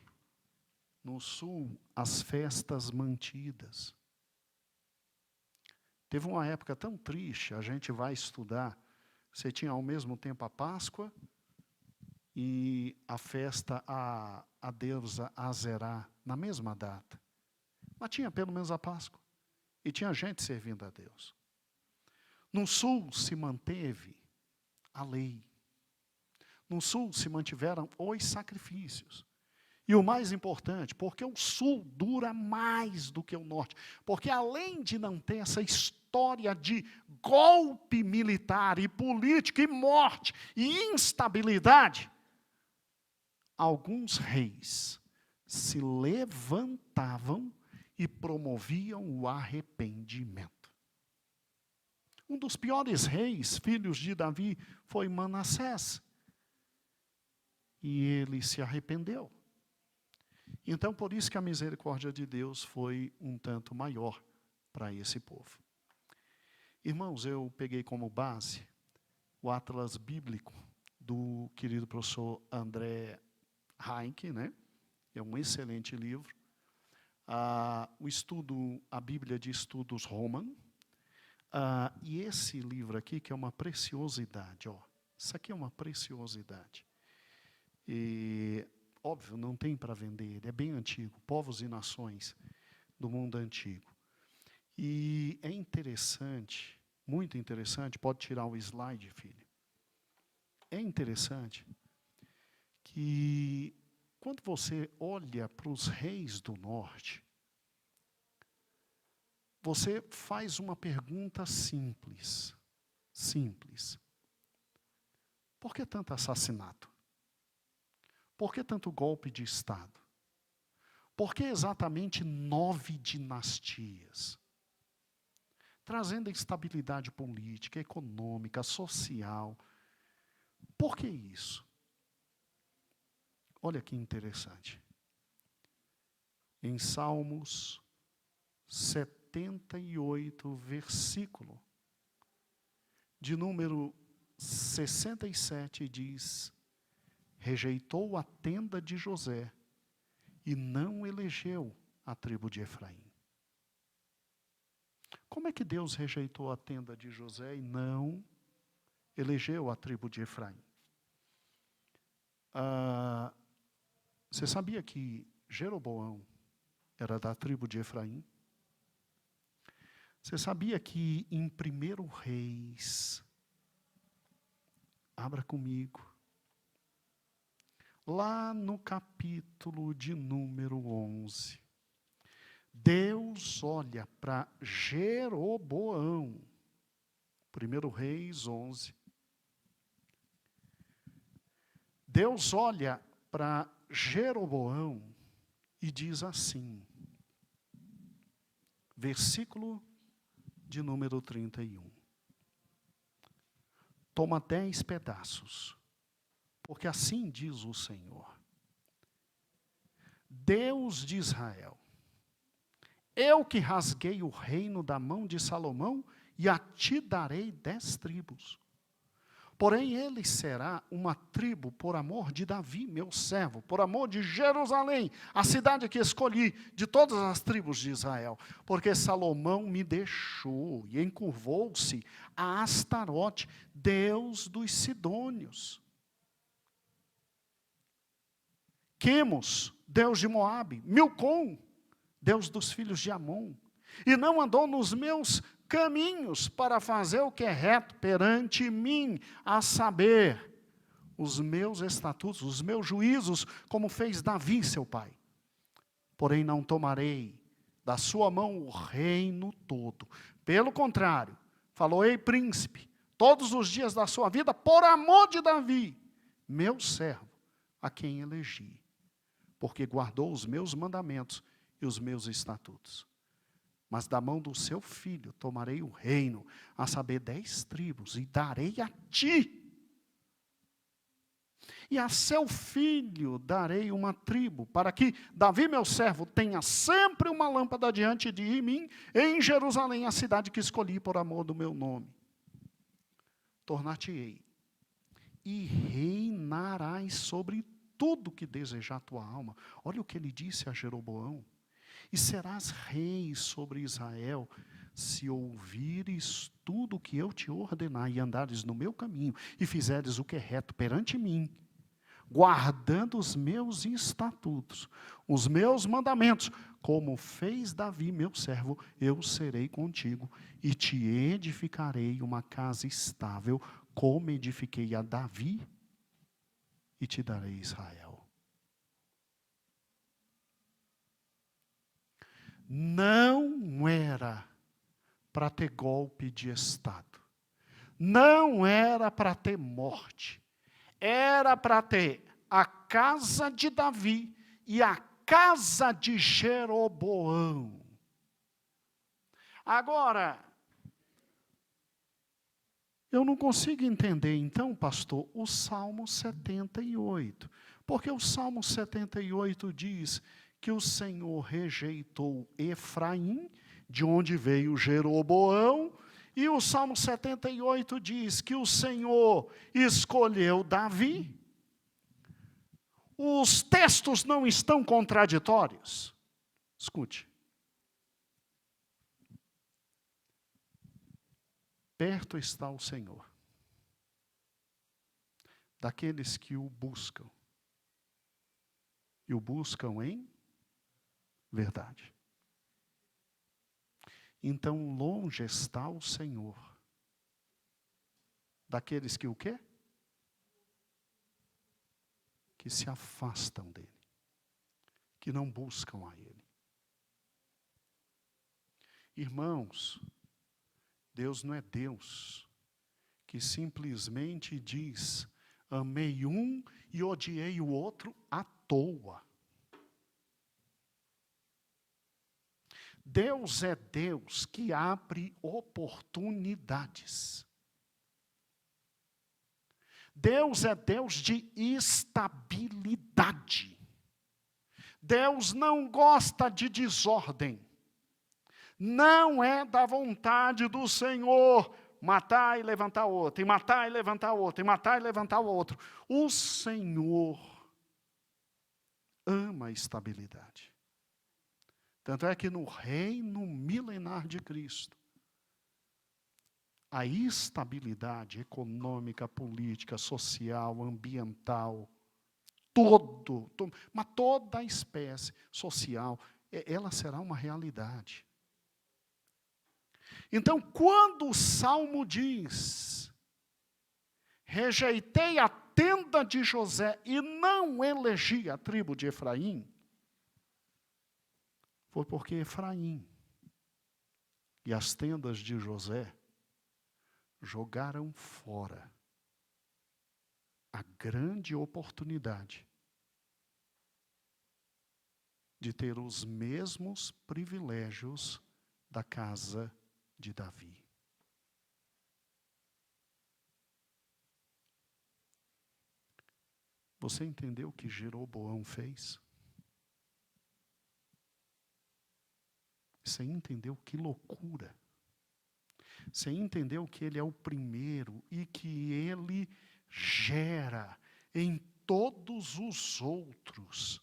no sul, as festas mantidas. Teve uma época tão triste, a gente vai estudar, você tinha ao mesmo tempo a Páscoa e a festa a deusa Azerá, na mesma data. Mas tinha pelo menos a Páscoa. E tinha gente servindo a Deus. No sul se manteve a lei. No sul se mantiveram os sacrifícios. E o mais importante, porque o sul dura mais do que o norte. Porque além de não ter essa história de golpe militar e político e morte e instabilidade, alguns reis se levantavam e promoviam o arrependimento. Um dos piores reis, filhos de Davi, foi Manassés. E ele se arrependeu. Então, por isso que a misericórdia de Deus foi um tanto maior para esse povo. Irmãos, eu peguei como base o Atlas Bíblico do querido professor André Heinck, né? É um excelente livro. A Bíblia de Estudos Roman. E esse livro aqui, que é uma preciosidade, ó. Isso aqui é uma preciosidade. E, óbvio, não tem para vender, ele é bem antigo, Povos e Nações do Mundo Antigo. E é interessante, muito interessante, pode tirar o slide, filho. É interessante que, quando você olha para os reis do norte, você faz uma pergunta simples. Simples. Por que tanto assassinato? Por que tanto golpe de Estado? Por que exatamente 9 dinastias? Trazendo instabilidade política, econômica, social. Por que isso? Olha que interessante. Em Salmos 78, versículo de número 67, diz: rejeitou a tenda de José e não elegeu a tribo de Efraim. Como é que Deus rejeitou a tenda de José e não elegeu a tribo de Efraim? Você sabia que Jeroboão era da tribo de Efraim? Você sabia que em 1 Reis, abra comigo, lá no capítulo de número 11, Deus olha para Jeroboão, 1 Reis 11. Deus olha para Jeroboão e diz assim, versículo de número 31. Toma 10 pedaços, porque assim diz o Senhor, Deus de Israel, eu que rasguei o reino da mão de Salomão e a ti darei 10 tribos. Porém, ele será uma tribo por amor de Davi, meu servo, por amor de Jerusalém, a cidade que escolhi de todas as tribos de Israel. Porque Salomão me deixou e encurvou-se a Astarote, Deus dos Sidônios. Quemos, Deus de Moabe, Milcom, Deus dos filhos de Amon. E não andou nos meus caminhos para fazer o que é reto perante mim, a saber, os meus estatutos, os meus juízos, como fez Davi, seu pai. Porém, não tomarei da sua mão o reino todo. Pelo contrário, falou: ei, príncipe, todos os dias da sua vida, por amor de Davi, meu servo, a quem elegi, porque guardou os meus mandamentos e os meus estatutos. Mas da mão do seu filho tomarei o reino, a saber 10 tribos, e darei a ti. E a seu filho darei uma tribo, para que Davi, meu servo, tenha sempre uma lâmpada diante de mim, em Jerusalém, a cidade que escolhi por amor do meu nome. Tornar-te-ei, e reinarás sobre tudo que desejar tua alma. Olha o que ele disse a Jeroboão. E serás rei sobre Israel se ouvires tudo o que eu te ordenar e andares no meu caminho e fizeres o que é reto perante mim, guardando os meus estatutos, os meus mandamentos, como fez Davi, meu servo, eu serei contigo e te edificarei uma casa estável, como edifiquei a Davi, e te darei Israel. Não era para ter golpe de Estado. Não era para ter morte. Era para ter a casa de Davi e a casa de Jeroboão. Agora, eu não consigo entender, então, pastor, o Salmo 78. Porque o Salmo 78 diz que o Senhor rejeitou Efraim, de onde veio Jeroboão, e o Salmo 78 diz que o Senhor escolheu Davi. Os textos não estão contraditórios. Escute. Perto está o Senhor, daqueles que o buscam, e o buscam em verdade. Então, longe está o Senhor, daqueles que o quê? Que se afastam dele, que não buscam a ele. Irmãos, Deus não é Deus que simplesmente diz, amei um e odiei o outro à toa. Deus é Deus que abre oportunidades. Deus é Deus de estabilidade. Deus não gosta de desordem. Não é da vontade do Senhor matar e levantar outro, e matar e levantar outro, e matar e levantar o outro. O Senhor ama a estabilidade. Tanto é que no reino milenar de Cristo, a estabilidade econômica, política, social, ambiental, mas toda a espécie social, ela será uma realidade. Então, quando o Salmo diz, rejeitei a tenda de José e não elegi a tribo de Efraim, foi porque Efraim e as tendas de José jogaram fora a grande oportunidade de ter os mesmos privilégios da casa de Davi. Você entendeu o que Jeroboão fez? Você entendeu que loucura? Você entendeu que ele é o primeiro e que ele gera em todos os outros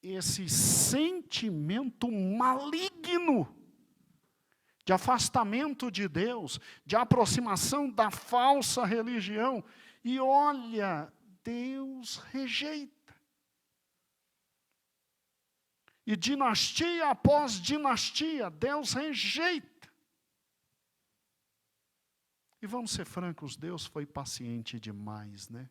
esse sentimento maligno de afastamento de Deus, de aproximação da falsa religião. E olha, Deus rejeita. E dinastia após dinastia, Deus rejeita. E vamos ser francos, Deus foi paciente demais, né?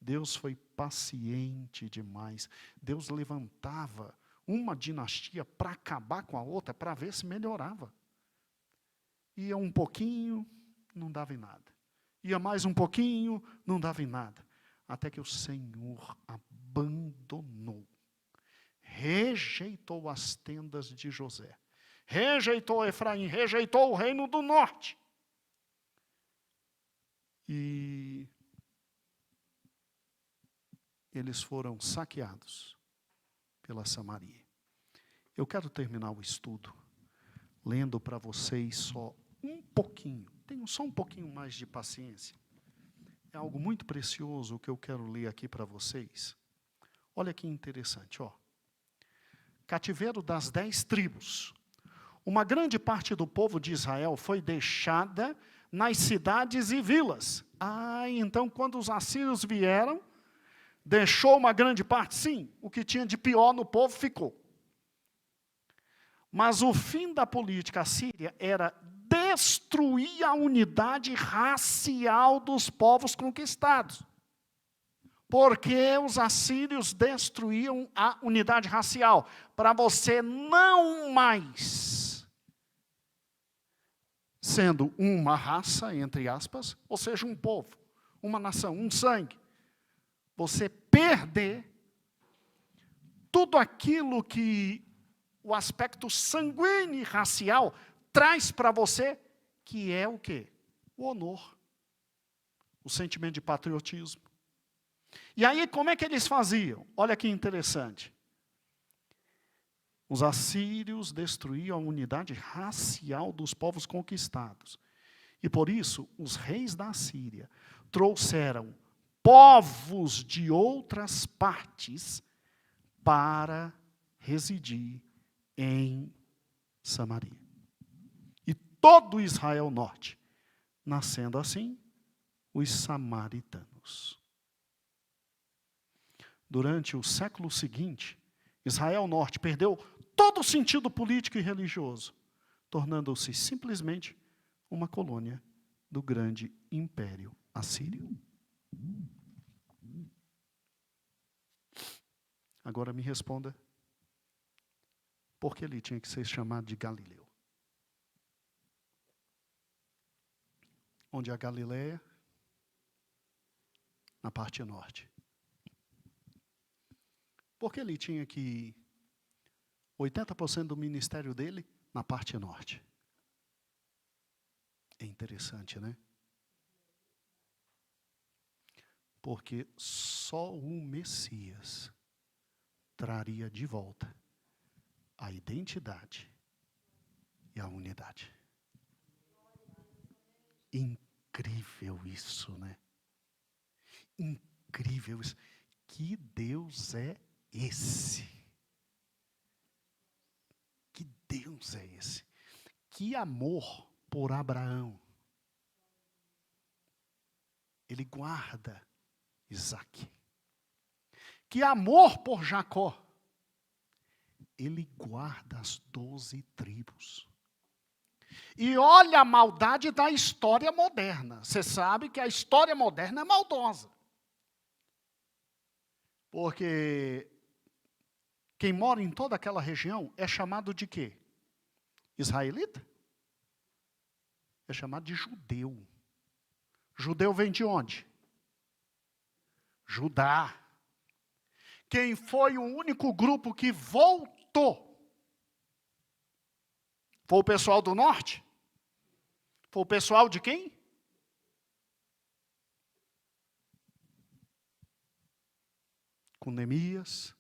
Deus foi paciente demais. Deus levantava uma dinastia para acabar com a outra, para ver se melhorava. Ia um pouquinho, não dava em nada. Ia mais um pouquinho, não dava em nada. Até que o Senhor abandonou. Rejeitou as tendas de José. Rejeitou Efraim, rejeitou o reino do norte. E eles foram saqueados pela Samaria. Eu quero terminar o estudo lendo para vocês só um pouquinho. Tenham só um pouquinho mais de paciência. É algo muito precioso que eu quero ler aqui para vocês. Olha que interessante, ó. cativeiro das 10 tribos. Uma grande parte do povo de Israel foi deixada nas cidades e vilas. Então quando os assírios vieram, deixou uma grande parte? Sim, o que tinha de pior no povo ficou. Mas o fim da política assíria era destruir a unidade racial dos povos conquistados. Porque os assírios destruíam a unidade racial. Para você não mais, sendo uma raça, entre aspas, ou seja, um povo, uma nação, um sangue, você perder tudo aquilo que o aspecto sanguíneo e racial traz para você, que é o quê? O honor, o sentimento de patriotismo. E aí, como é que eles faziam? Olha que interessante. Os assírios destruíam a unidade racial dos povos conquistados. E por isso, os reis da Assíria trouxeram povos de outras partes para residir em Samaria. E todo Israel norte, nascendo assim, os samaritanos. Durante o século seguinte, Israel norte perdeu todo o sentido político e religioso, tornando-se simplesmente uma colônia do grande império assírio. Agora me responda, por que ele tinha que ser chamado de Galileu? Onde é a Galileia? Na parte norte. Por que ele tinha que 80% do ministério dele na parte norte? É interessante, né? Porque só o Messias traria de volta a identidade e a unidade. Incrível isso, né? Incrível isso. Que Deus é esse? Que Deus é esse? Que amor por Abraão. Ele guarda Isaque. Que amor por Jacó. Ele guarda as 12 tribos. E olha a maldade da história moderna. Você sabe que a história moderna é maldosa. Porque quem mora em toda aquela região é chamado de quê? Israelita? É chamado de judeu. Judeu vem de onde? Judá. Quem foi o único grupo que voltou? Foi o pessoal do norte? Foi o pessoal de quem? Com Neemias,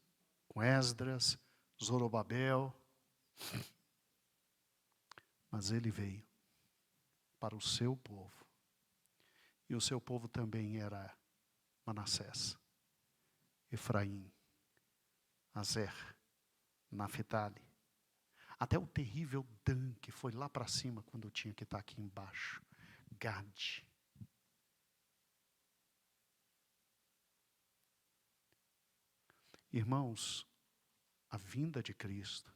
com Esdras, Zorobabel. Mas ele veio para o seu povo. E o seu povo também era Manassés, Efraim, Azer, Naphtali. Até o terrível Dan, que foi lá para cima quando tinha que estar aqui embaixo. Gad. Irmãos, a vinda de Cristo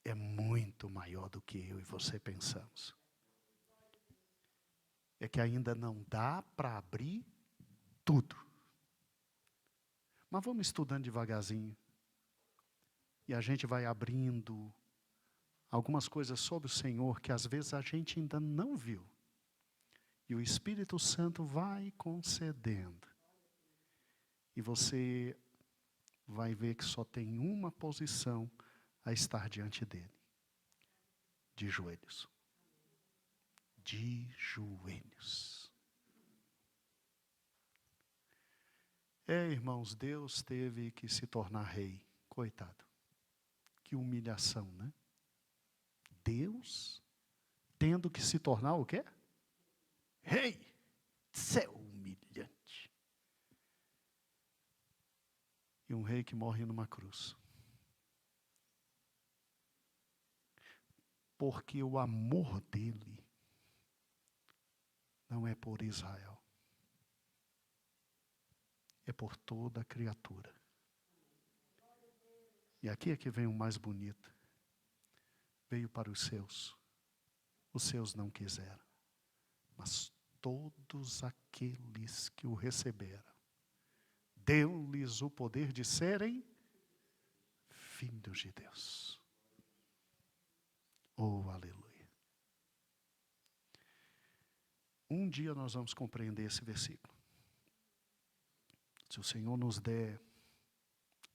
é muito maior do que eu e você pensamos. É que ainda não dá para abrir tudo. Mas vamos estudando devagarzinho. E a gente vai abrindo algumas coisas sobre o Senhor que às vezes a gente ainda não viu. E o Espírito Santo vai concedendo. E você vai ver que só tem uma posição a estar diante dele. De joelhos. De joelhos. Irmãos, Deus teve que se tornar rei. Coitado. Que humilhação, né? Deus tendo que se tornar o quê? Rei. Isso é humilhante. E um rei que morre numa cruz. Porque o amor dele não é por Israel. É por toda a criatura. E aqui é que vem o mais bonito. Veio para os seus não quiseram. Mas todos aqueles que o receberam, deu-lhes o poder de serem filhos de Deus. Oh, aleluia. Um dia nós vamos compreender esse versículo. Se o Senhor nos der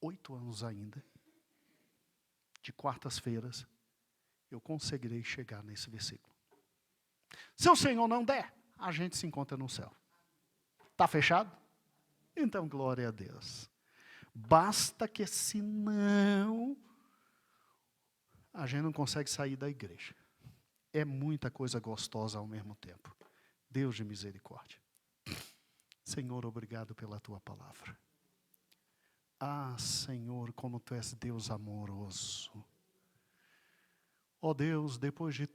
8 anos ainda, de quartas-feiras, eu conseguirei chegar nesse versículo. Se o Senhor não der, a gente se encontra no céu. Está fechado? Então, glória a Deus. Basta que senão, a gente não consegue sair da igreja. É muita coisa gostosa ao mesmo tempo. Deus de misericórdia. Senhor, obrigado pela tua palavra. Ah, Senhor, como tu és Deus amoroso. Ó Deus, depois de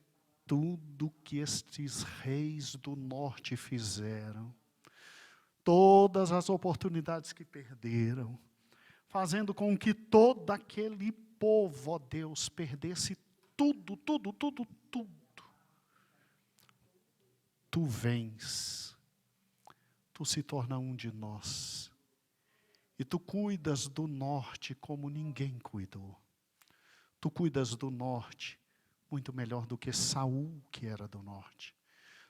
tudo que estes reis do norte fizeram, todas as oportunidades que perderam, fazendo com que todo aquele povo, ó Deus, perdesse tudo. Tu vens, tu se torna um de nós, e tu cuidas do norte como ninguém cuidou. Tu cuidas do norte muito melhor do que Saul, que era do norte.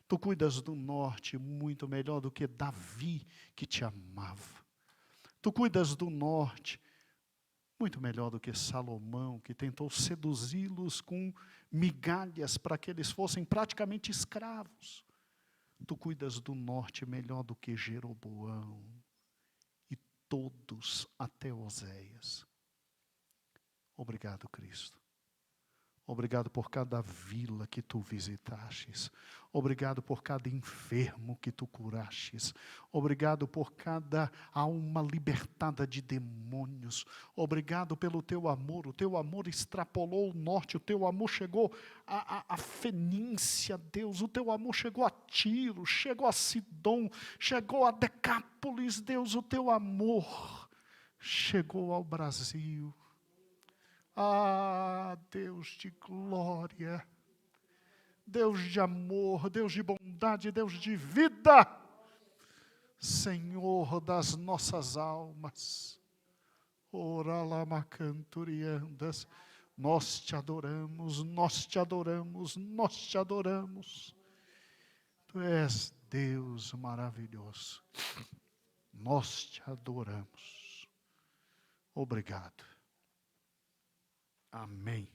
Tu cuidas do norte muito melhor do que Davi, que te amava. Tu cuidas do norte muito melhor do que Salomão, que tentou seduzi-los com migalhas para que eles fossem praticamente escravos. Tu cuidas do norte melhor do que Jeroboão e todos até Oséias. Obrigado, Cristo. Obrigado por cada vila que tu visitastes. Obrigado por cada enfermo que tu curastes. Obrigado por cada alma libertada de demônios. Obrigado pelo teu amor. O teu amor extrapolou o norte. O teu amor chegou a Fenícia, Deus. O teu amor chegou a Tiro, chegou a Sidom, chegou a Decápolis, Deus. O teu amor chegou ao Brasil. Ah, Deus de glória, Deus de amor, Deus de bondade, Deus de vida, Senhor das nossas almas, Oralamacanturiandas, nós te adoramos, nós te adoramos, nós te adoramos. Tu és Deus maravilhoso, nós te adoramos. Obrigado. Amém.